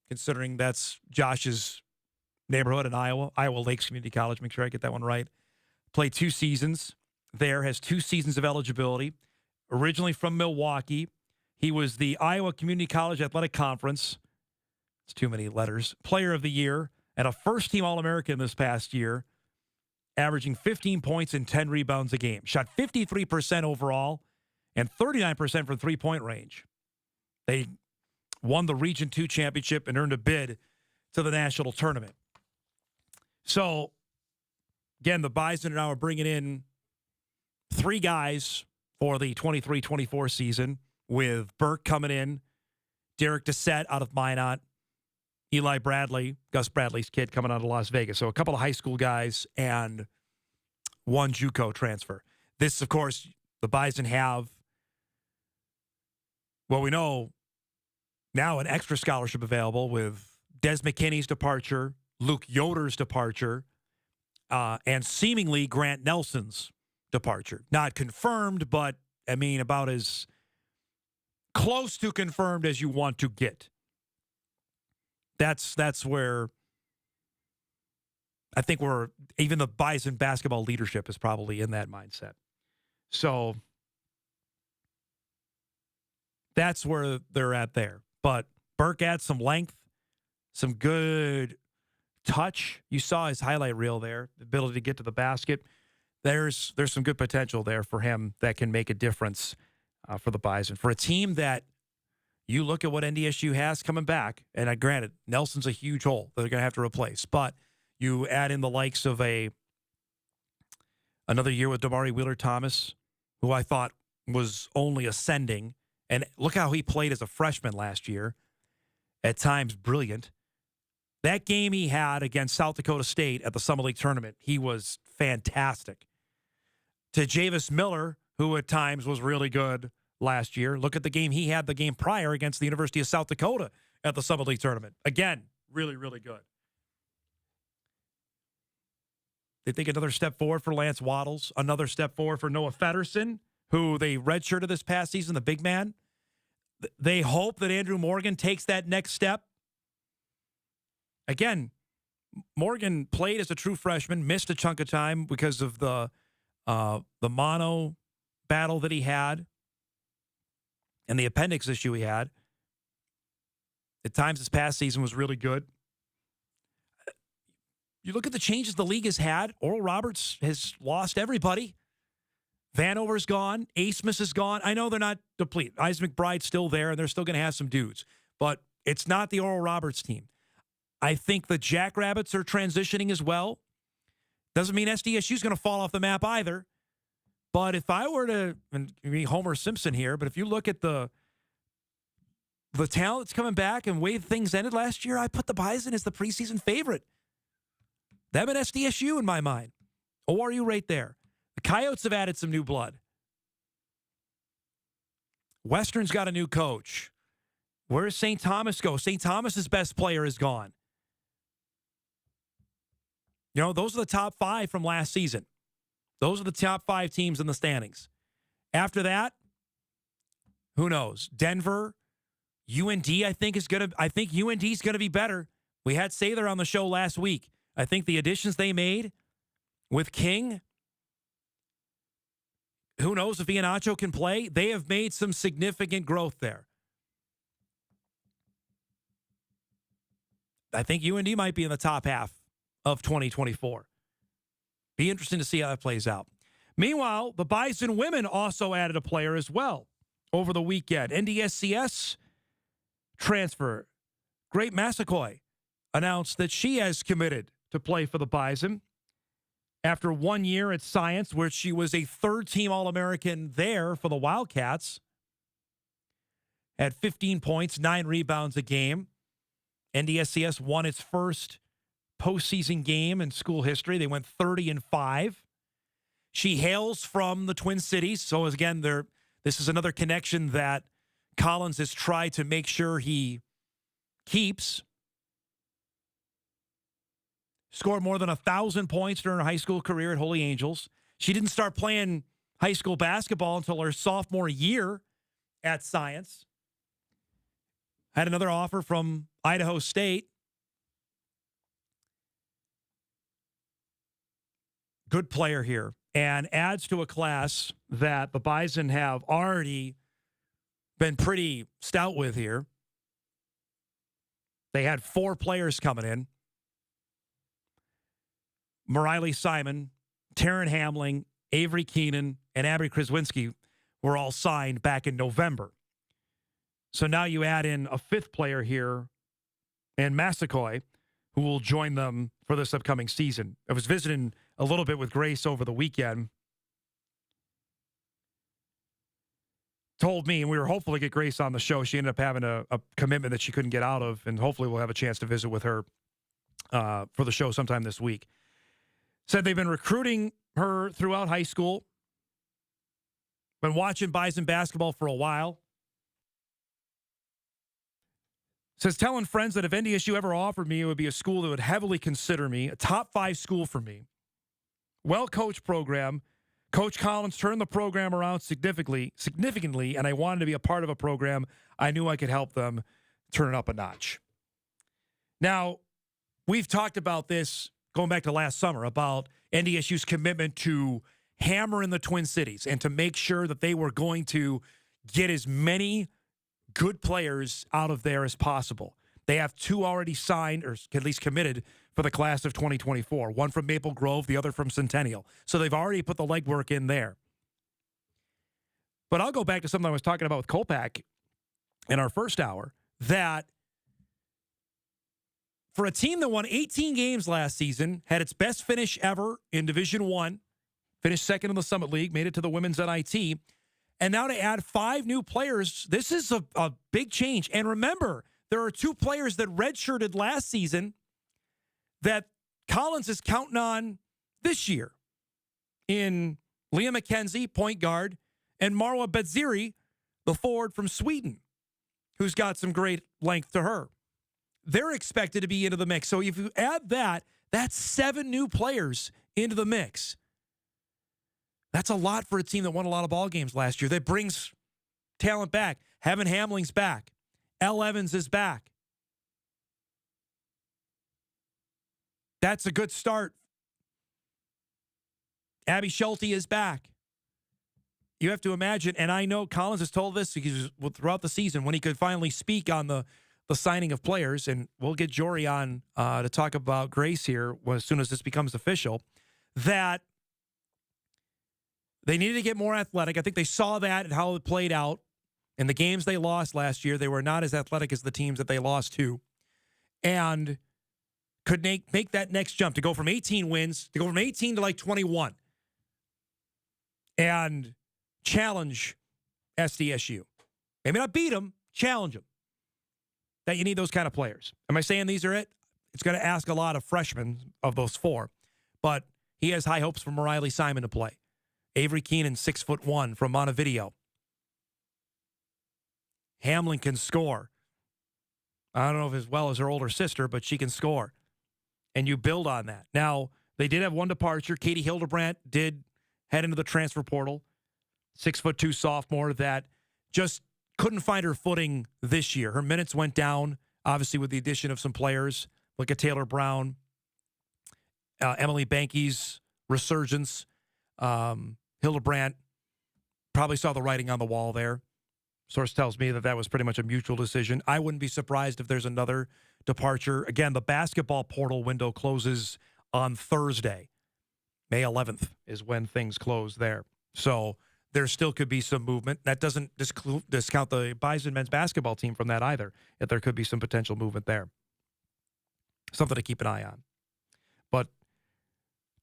considering that's Josh's neighborhood in Iowa Lakes Community College. Make sure I get that one right. Played 2 seasons there, has 2 seasons of eligibility. Originally from Milwaukee. He was the Iowa Community College Athletic Conference, it's too many letters, Player of the Year, and a first-team All-American this past year, averaging 15 points and 10 rebounds a game. Shot 53% overall and 39% from three-point range. They won the Region 2 championship and earned a bid to the national tournament. So, again, the Bison now are bringing in 3 guys for the 23-24 season, with Burke coming in, Derek Doucette out of Minot, Eli Bradley, Gus Bradley's kid, coming out of Las Vegas. So a couple of high school guys and 1 JUCO transfer. This, of course, the Bison have, well, we know now an extra scholarship available with Des McKinney's departure, Luke Yoder's departure, and seemingly Grant Nelson's departure. Not confirmed, but, I mean, about as close to confirmed as you want to get. That's where I think even the Bison basketball leadership is probably in that mindset. So that's where they're at there. But Burke adds some length, some good touch. You saw his highlight reel there, the ability to get to the basket. There's some good potential there for him that can make a difference for the Bison. For a team that you look at what NDSU has coming back, and granted, Nelson's a huge hole that they're going to have to replace, but you add in the likes of another year with Damari Wheeler-Thomas, who I thought was only ascending, and look how he played as a freshman last year, at times brilliant. That game he had against South Dakota State at the Summer League tournament, he was fantastic. To Javis Miller, who at times was really good last year. Look at the game he had the game prior against the University of South Dakota at the Summit League tournament. Again, really, really good. They think another step forward for Lance Waddles, another step forward for Noah Feddersen, who they redshirted this past season, the big man. They hope that Andrew Morgan takes that next step. Again, Morgan played as a true freshman, missed a chunk of time because of the mono battle that he had and the appendix issue he had. At times this past season was really good. You look at the changes the league has had. Oral Roberts has lost everybody. Vanover's gone. Asmus is gone. I know they're not depleted. Isaac McBride's still there, and they're still going to have some dudes. But it's not the Oral Roberts team. I think the Jackrabbits are transitioning as well. Doesn't mean SDSU is going to fall off the map either. But if I were to, and be Homer Simpson here, but if you look at the talent that's coming back and the way things ended last year, I put the Bison as the preseason favorite. Them and SDSU in my mind. ORU right there. The Coyotes have added some new blood. Western's got a new coach. Where does St. Thomas go? St. Thomas's best player is gone. You know, those are the top 5 from last season. Those are the top 5 teams in the standings. After that, who knows? Denver, UND, I think UND is going to be better. We had Sather on the show last week. I think the additions they made with King, who knows if Iheanacho can play? They have made some significant growth there. I think UND might be in the top half of 2024. Be interesting to see how that plays out. Meanwhile, the Bison women also added a player as well over the weekend. NDSCS transfer. Great Massaquoi announced that she has committed to play for the Bison after 1 year at Science, where she was a third-team All-American there for the Wildcats. Had 15 points, 9 rebounds a game. NDSCS won its first postseason game in school history. They went 30-5. She hails from the Twin Cities, so again, this is another connection that Collins has tried to make sure he keeps. Scored more than 1,000 points during her high school career at Holy Angels. She didn't start playing high school basketball until her sophomore year at Science. Had another offer from Idaho State. Good player here, and adds to a class that the Bison have already been pretty stout with here. They had 4 players coming in. Mariley Simon, Taryn Hamling, Avery Keenan, and Abby Kraswinski were all signed back in November. So now you add in a 5th player here, and Massaquoi, who will join them for this upcoming season. I was visiting a little bit with Grace over the weekend. Told me, and we were hopeful to get Grace on the show. She ended up having a commitment that she couldn't get out of, and hopefully we'll have a chance to visit with her for the show sometime this week. Said they've been recruiting her throughout high school. Been watching Bison basketball for a while. Says, telling friends that if NDSU ever offered me, it would be a school that would heavily consider me, a top 5 school for me. Well-coached program. Coach Collins turned the program around significantly, and I wanted to be a part of a program I knew I could help them turn it up a notch. Now, we've talked about this going back to last summer, about NDSU's commitment to hammer in the Twin Cities and to make sure that they were going to get as many good players out of there as possible. They have 2 already signed, or at least committed, for the class of 2024. One from Maple Grove, the other from Centennial. So they've already put the legwork in there. But I'll go back to something I was talking about with Kolpack in our first hour, that for a team that won 18 games last season, had its best finish ever in Division I, finished second in the Summit League, made it to the women's NIT, and now to add 5 new players, this is a big change. And remember, there are 2 players that redshirted last season that Collins is counting on this year in Leah McKenzie, point guard, and Marwa Bedziri, the forward from Sweden, who's got some great length to her. They're expected to be into the mix. So if you add that, that's 7 new players into the mix. That's a lot for a team that won a lot of ball games last year. That brings talent back. Heaven Hamling's back. Elle Evans is back. That's a good start. Abby Schulte is back. You have to imagine, and I know Collins has told this throughout the season when he could finally speak on the signing of players, and we'll get Jory on to talk about Grace here as soon as this becomes official, that they needed to get more athletic. I think they saw that and how it played out. In the games they lost last year, they were not as athletic as the teams that they lost to, and could make that next jump to go from 18 wins, to go from 18 to like 21, and challenge SDSU. Maybe not beat them, challenge them. That you need those kind of players. Am I saying these are it? It's going to ask a lot of freshmen of those 4, but he has high hopes for Riley Simon to play. Avery Keenan, 6'1" from Montevideo. Hamlin can score. I don't know if as well as her older sister, but she can score. And you build on that. Now, they did have one departure. Katie Hildebrandt did head into the transfer portal. 6'2" sophomore that just couldn't find her footing this year. Her minutes went down, obviously, with the addition of some players like a Taylor Brown, Emily Banky's resurgence. Hildebrandt probably saw the writing on the wall there. Source tells me that was pretty much a mutual decision. I wouldn't be surprised if there's another departure. Again, the basketball portal window closes on Thursday. May 11th is when things close there. So there still could be some movement. That doesn't discount the Bison men's basketball team from that either, if there could be some potential movement there. Something to keep an eye on. But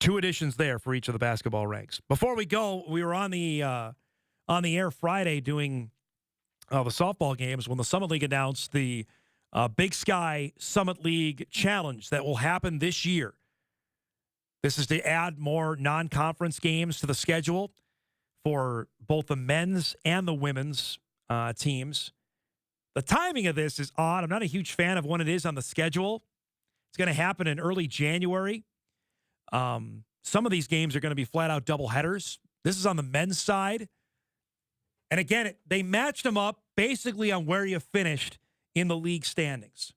2 additions there for each of the basketball ranks. Before we go, we were on the air Friday doing the softball games when the Summit League announced the Big Sky Summit League Challenge that will happen this year. This is to add more non-conference games to the schedule for both the men's and the women's teams. The timing of this is odd. I'm not a huge fan of when it is on the schedule. It's going to happen in early January. Some of these games are going to be flat-out doubleheaders. This is on the men's side. And again, they matched them up basically on where you finished in the league standings.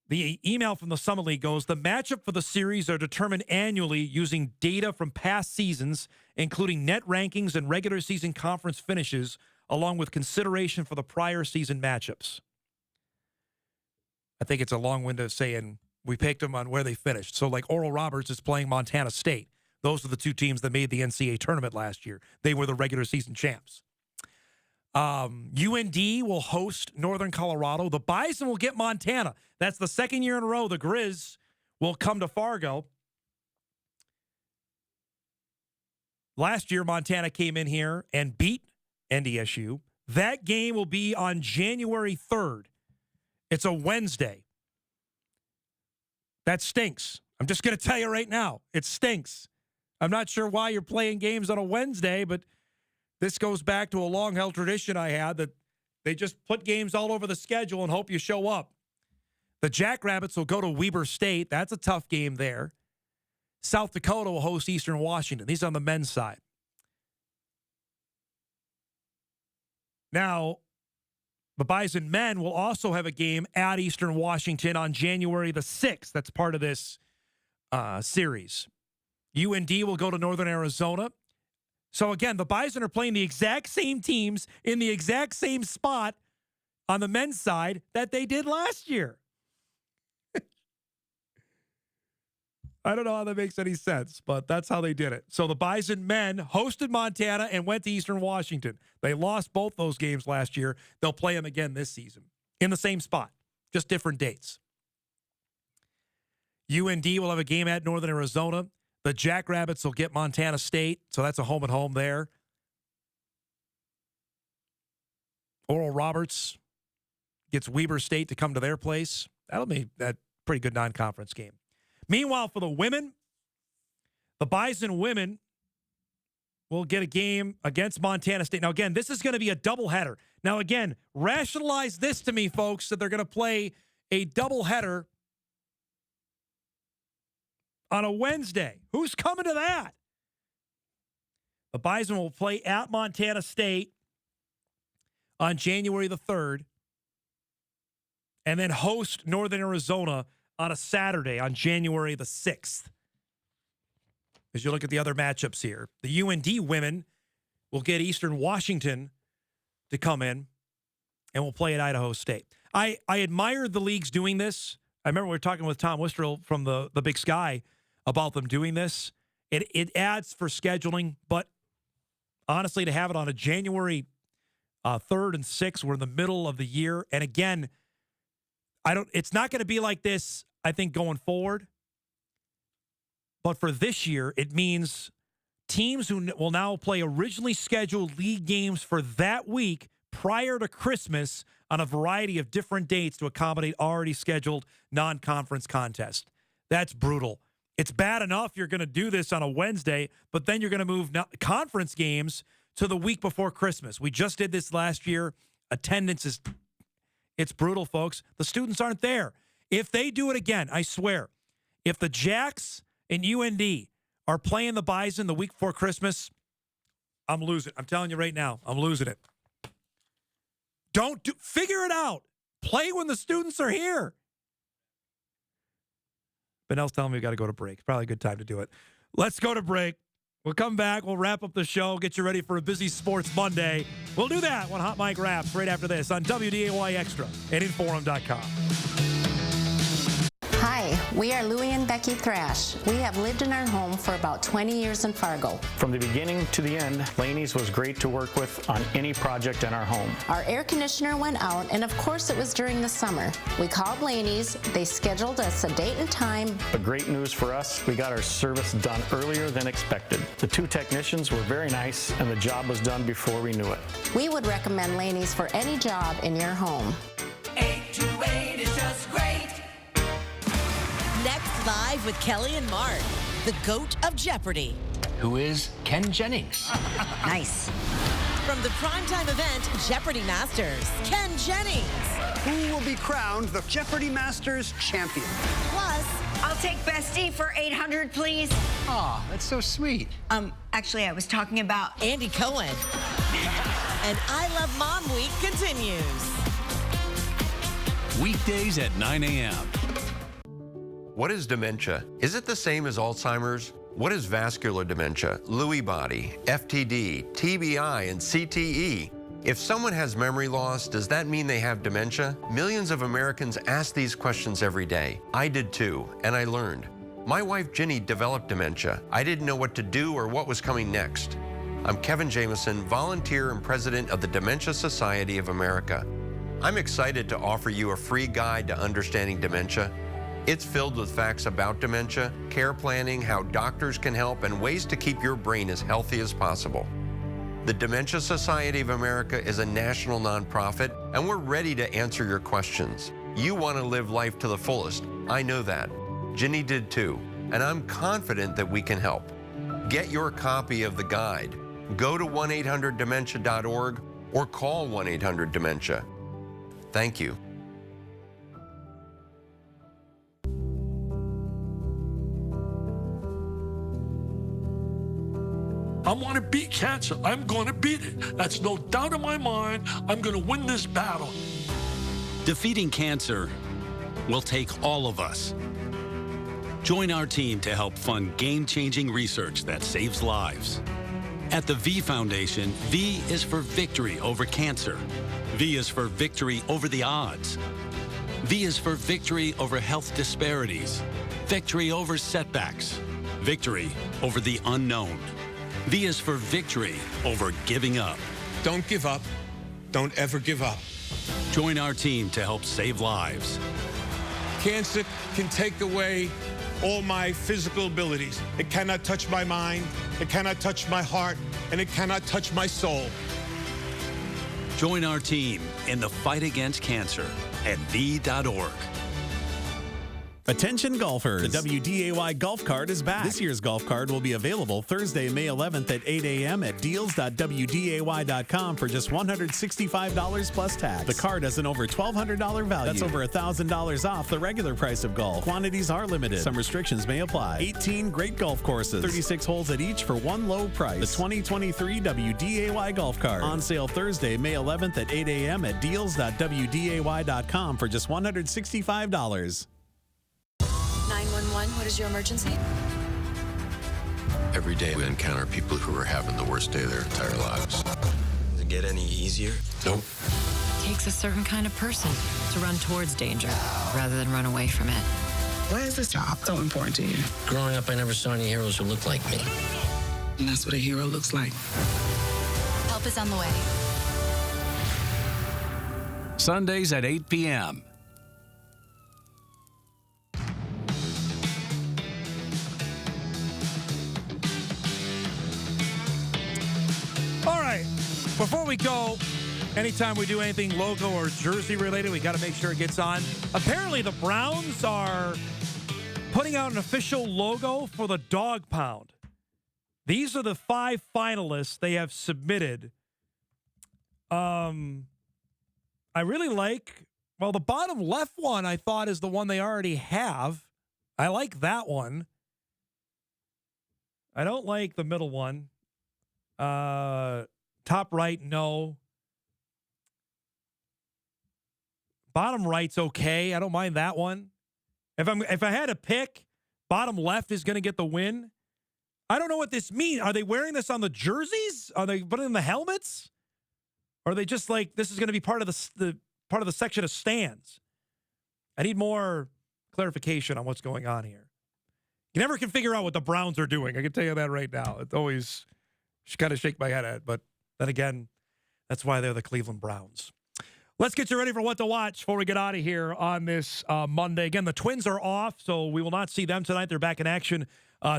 The email from the Summit League goes, the matchup for the series are determined annually using data from past seasons, including net rankings and regular season conference finishes, along with consideration for the prior season matchups. I think it's a long window of saying we picked them on where they finished. So like Oral Roberts is playing Montana State. Those are the 2 teams that made the NCAA tournament last year. They were the regular season champs. UND will host Northern Colorado. The Bison will get Montana. That's the second year in a row the Grizz will come to Fargo. Last year, Montana came in here and beat NDSU. That game will be on January 3rd. It's a Wednesday. That stinks. I'm just going to tell you right now. It stinks. I'm not sure why you're playing games on a Wednesday, but this goes back to a long-held tradition I had that they just put games all over the schedule and hope you show up. The Jackrabbits will go to Weber State. That's a tough game there. South Dakota will host Eastern Washington. These are on the men's side. Now, the Bison men will also have a game at Eastern Washington on January the 6th. That's part of this series. UND will go to Northern Arizona. So, again, the Bison are playing the exact same teams in the exact same spot on the men's side that they did last year. I don't know how that makes any sense, but that's how they did it. So the Bison men hosted Montana and went to Eastern Washington. They lost both those games last year. They'll play them again this season in the same spot, just different dates. UND will have a game at Northern Arizona. The Jackrabbits will get Montana State, so that's a home and home there. Oral Roberts gets Weber State to come to their place. That'll be a pretty good non-conference game. Meanwhile, for the women, the Bison women will get a game against Montana State. Now, again, this is going to be a doubleheader. Now, again, rationalize this to me, folks, that they're going to play a doubleheader on a Wednesday. Who's coming to that? The Bison will play at Montana State on January the 3rd and then host Northern Arizona on a Saturday on January the 6th. As you look at the other matchups here, the UND women will get Eastern Washington to come in and will play at Idaho State. I admire the leagues doing this. I remember we were talking with Tom Wistrel from the Big Sky about them doing this. It adds for scheduling, but honestly, to have it on a January 3rd and 6th, we're in the middle of the year. And again, it's not going to be like this, I think, going forward. But for this year, it means teams who will now play originally scheduled league games for that week prior to Christmas on a variety of different dates to accommodate already scheduled non-conference contests. That's brutal. It's bad enough you're going to do this on a Wednesday, but then you're going to move conference games to the week before Christmas. We just did this last year. Attendance it's brutal, folks. The students aren't there. If they do it again, I swear, if the Jacks and UND are playing the Bison the week before Christmas, I'm losing. I'm telling you right now, I'm losing it. Figure it out. Play when the students are here. Benell's telling me we got to go to break. Probably a good time to do it. Let's go to break. We'll come back. We'll wrap up the show, get you ready for a busy Sports Monday. We'll do that when Hot Mic wraps right after this on WDAY Extra and Inforum.com. Hi, we are Louie and Becky Thrash. We have lived in our home for about 20 years in Fargo. From the beginning to the end, Laney's was great to work with on any project in our home. Our air conditioner went out, and of course it was during the summer. We called Laney's. They scheduled us a date and time. But great news for us, we got our service done earlier than expected. The 2 technicians were very nice, and the job was done before we knew it. We would recommend Laney's for any job in your home. 828 is just great. Next, live with Kelly and Mark, the GOAT of Jeopardy! Who is Ken Jennings? Nice. From the primetime event, Jeopardy Masters, Ken Jennings. Who will be crowned the Jeopardy Masters champion? Plus, I'll take Bestie for 800, please. Aw, that's so sweet. Actually, I was talking about Andy Cohen. And I Love Mom Week continues. Weekdays at 9 a.m. What is dementia? Is it the same as Alzheimer's? What is vascular dementia, Lewy body, FTD, TBI, and CTE? If someone has memory loss, does that mean they have dementia? Millions of Americans ask these questions every day. I did too, and I learned. My wife Ginny developed dementia. I didn't know what to do or what was coming next. I'm Kevin Jameson, volunteer and president of the Dementia Society of America. I'm excited to offer you a free guide to understanding dementia. It's filled with facts about dementia, care planning, how doctors can help, and ways to keep your brain as healthy as possible. The Dementia Society of America is a national nonprofit, and we're ready to answer your questions. You want to live life to the fullest. I know that. Ginny did too, and I'm confident that we can help. Get your copy of the guide. Go to 1-800-DEMENTIA.org or call 1-800-DEMENTIA. Thank you. I want to beat cancer. I'm going to beat it. That's no doubt in my mind. I'm going to win this battle. Defeating cancer will take all of us. Join our team to help fund game-changing research that saves lives. At the V Foundation, V is for victory over cancer. V is for victory over the odds. V is for victory over health disparities. Victory over setbacks. Victory over the unknown. V is for victory over giving up. Don't give up. Don't ever give up. Join our team to help save lives. Cancer can take away all my physical abilities. It cannot touch my mind, it cannot touch my heart, and it cannot touch my soul. Join our team in the fight against cancer at V.org. Attention golfers. The WDAY Golf Card is back. This year's golf card will be available Thursday, May 11th at 8 a.m. at deals.wday.com for just $165 plus tax. The card has an over $1,200 value. That's over $1,000 off the regular price of golf. Quantities are limited. Some restrictions may apply. 18 great golf courses. 36 holes at each for one low price. The 2023 WDAY Golf Card. On sale Thursday, May 11th at 8 a.m. at deals.wday.com for just $165. 911, what is your emergency? Every day we encounter people who are having the worst day of their entire lives. Does it get any easier? Nope. It takes a certain kind of person to run towards danger rather than run away from it. Why is this job so important to you? Growing up, I never saw any heroes who looked like me. And that's what a hero looks like. Help is on the way. Sundays at 8 p.m. All right, before we go, anytime we do anything logo or jersey related, we got to make sure it gets on. Apparently, the Browns are putting out an official logo for the Dog Pound. These are the 5 finalists they have submitted. I really like, well, the bottom left one I thought is the one they already have. I like that one. I don't like the middle one. Top right, no. Bottom right's okay. I don't mind that one. If I had to pick, bottom left is going to get the win. I don't know what this means. Are they wearing this on the jerseys? Are they putting in the helmets? Or are they just like, this is going to be part of the section of stands? I need more clarification on what's going on here. You never can figure out what the Browns are doing. I can tell you that right now. It's always kind of shake my head at, but then again, that's why they're the Cleveland Browns. Let's get you ready for what to watch before we get out of here on this Monday. Again, the Twins are off, so we will not see them tonight. They're back in action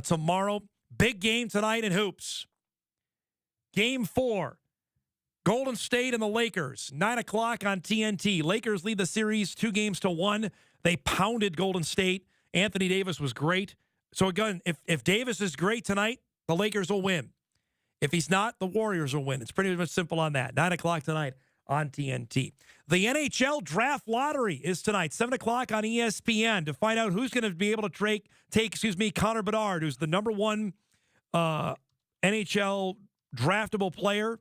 tomorrow. Big game tonight in hoops. Game 4, Golden State and the Lakers, 9 o'clock on TNT. Lakers lead the series 2-1. They pounded Golden State. Anthony Davis was great. So again, if Davis is great tonight, the Lakers will win. If he's not, the Warriors will win. It's pretty much simple on that. 9 o'clock tonight on TNT. The NHL Draft Lottery is tonight, 7 o'clock on ESPN, to find out who's going to be able to take Connor Bedard, who's the number 1 NHL draftable player.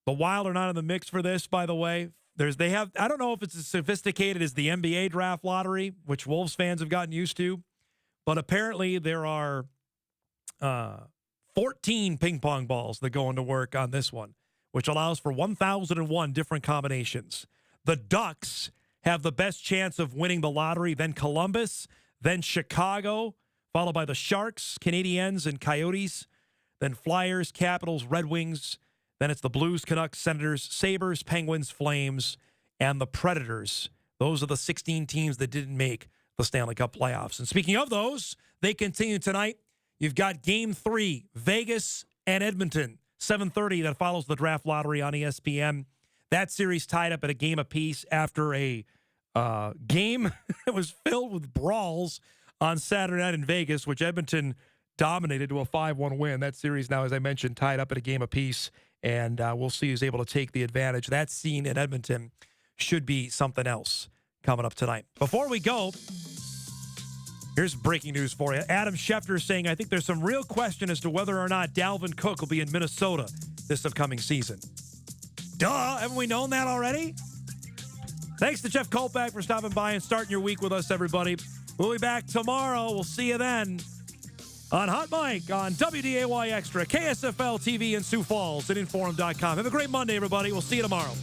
The Wild are not in the mix for this, by the way. I don't know if it's as sophisticated as the NBA Draft Lottery, which Wolves fans have gotten used to, but apparently there are 14 ping pong balls that go into work on this one, which allows for 1,001 different combinations. The Ducks have the best chance of winning the lottery, then Columbus, then Chicago, followed by the Sharks, Canadiens, and Coyotes, then Flyers, Capitals, Red Wings, then it's the Blues, Canucks, Senators, Sabres, Penguins, Flames, and the Predators. Those are the 16 teams that didn't make the Stanley Cup playoffs. And speaking of those, they continue tonight. You've got Game 3, Vegas and Edmonton, 7:30. That follows the Draft Lottery on ESPN. That series tied up at a game apiece after a game that was filled with brawls on Saturday night in Vegas, which Edmonton dominated to a 5-1 win. That series now, as I mentioned, tied up at a game apiece, and we'll see who's able to take the advantage. That scene in Edmonton should be something else coming up tonight. Before we go, here's breaking news for you. Adam Schefter saying, I think there's some real question as to whether or not Dalvin Cook will be in Minnesota this upcoming season. Duh, haven't we known that already? Thanks to Jeff Kolpack for stopping by and starting your week with us, everybody. We'll be back tomorrow. We'll see you then on Hot Mic on WDAY Extra, KSFL TV in Sioux Falls, and Inforum.com. Have a great Monday, everybody. We'll see you tomorrow.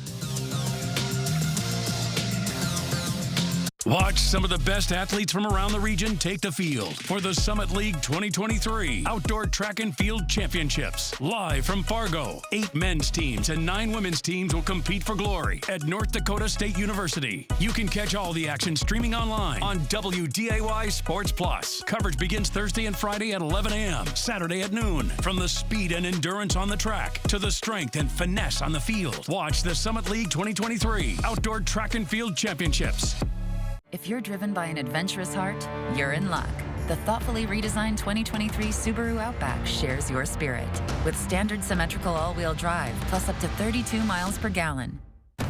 Watch some of the best athletes from around the region take the field for the Summit League 2023 Outdoor Track and Field Championships. Live from Fargo, 8 men's teams and 9 women's teams will compete for glory at North Dakota State University. You can catch all the action streaming online on WDAY Sports Plus. Coverage begins Thursday and Friday at 11 a.m., Saturday at noon. From the speed and endurance on the track to the strength and finesse on the field. Watch the Summit League 2023 Outdoor Track and Field Championships If you're driven by an adventurous heart, you're in luck. The thoughtfully redesigned 2023 Subaru Outback shares your spirit. With standard symmetrical all-wheel drive, plus up to 32 miles per gallon.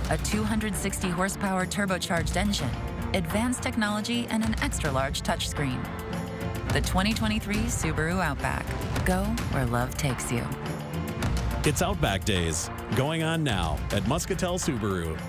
A 260 horsepower turbocharged engine, advanced technology, and an extra-large touchscreen. The 2023 Subaru Outback. Go where love takes you. It's Outback Days, going on now at Muscatel Subaru.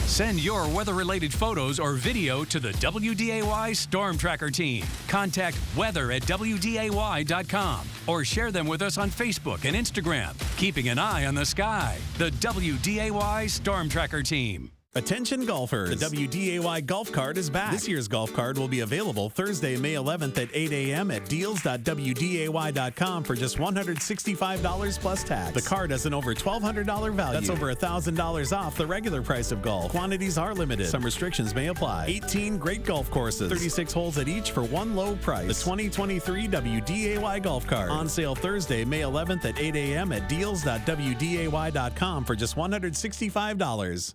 Send your weather-related photos or video to the WDAY Storm Tracker team. Contact weather@wday.com or share them with us on Facebook and Instagram. Keeping an eye on the sky. The WDAY Storm Tracker team. Attention golfers, the WDAY Golf Card is back. This year's golf card will be available Thursday, May 11th at 8 a.m. at deals.wday.com for just $165 plus tax. The card has an over $1,200 value. That's over $1,000 off the regular price of golf. Quantities are limited. Some restrictions may apply. 18 great golf courses, 36 holes at each for one low price. The 2023 WDAY Golf Card. On sale Thursday, May 11th at 8 a.m. at deals.wday.com for just $165.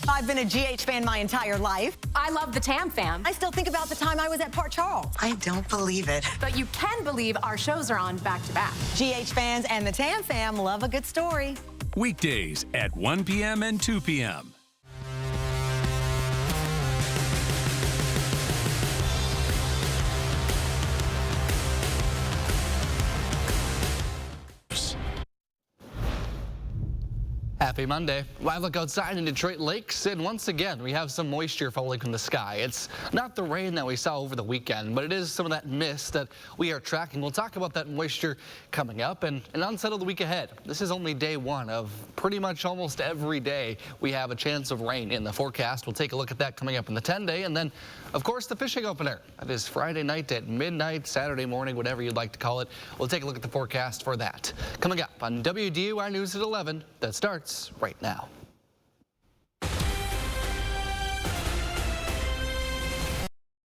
I've been a GH fan my entire life. I love the Tam Fam. I still think about the time I was at Port Charles. I don't believe it. But you can believe our shows are on back to back. GH fans and the Tam Fam love a good story. Weekdays at 1 p.m. and 2 p.m. Happy Monday. Well, I look outside in Detroit Lakes, and once again, we have some moisture falling from the sky. It's not the rain that we saw over the weekend, but it is some of that mist that we are tracking. We'll talk about that moisture coming up and an unsettled week ahead. This is only day one of pretty much almost every day we have a chance of rain in the forecast. We'll take a look at that coming up in the 10-day, and then, of course, the fishing opener. That is Friday night at midnight, Saturday morning, whatever you'd like to call it. We'll take a look at the forecast for that. Coming up on WDUI News at 11, that starts right now.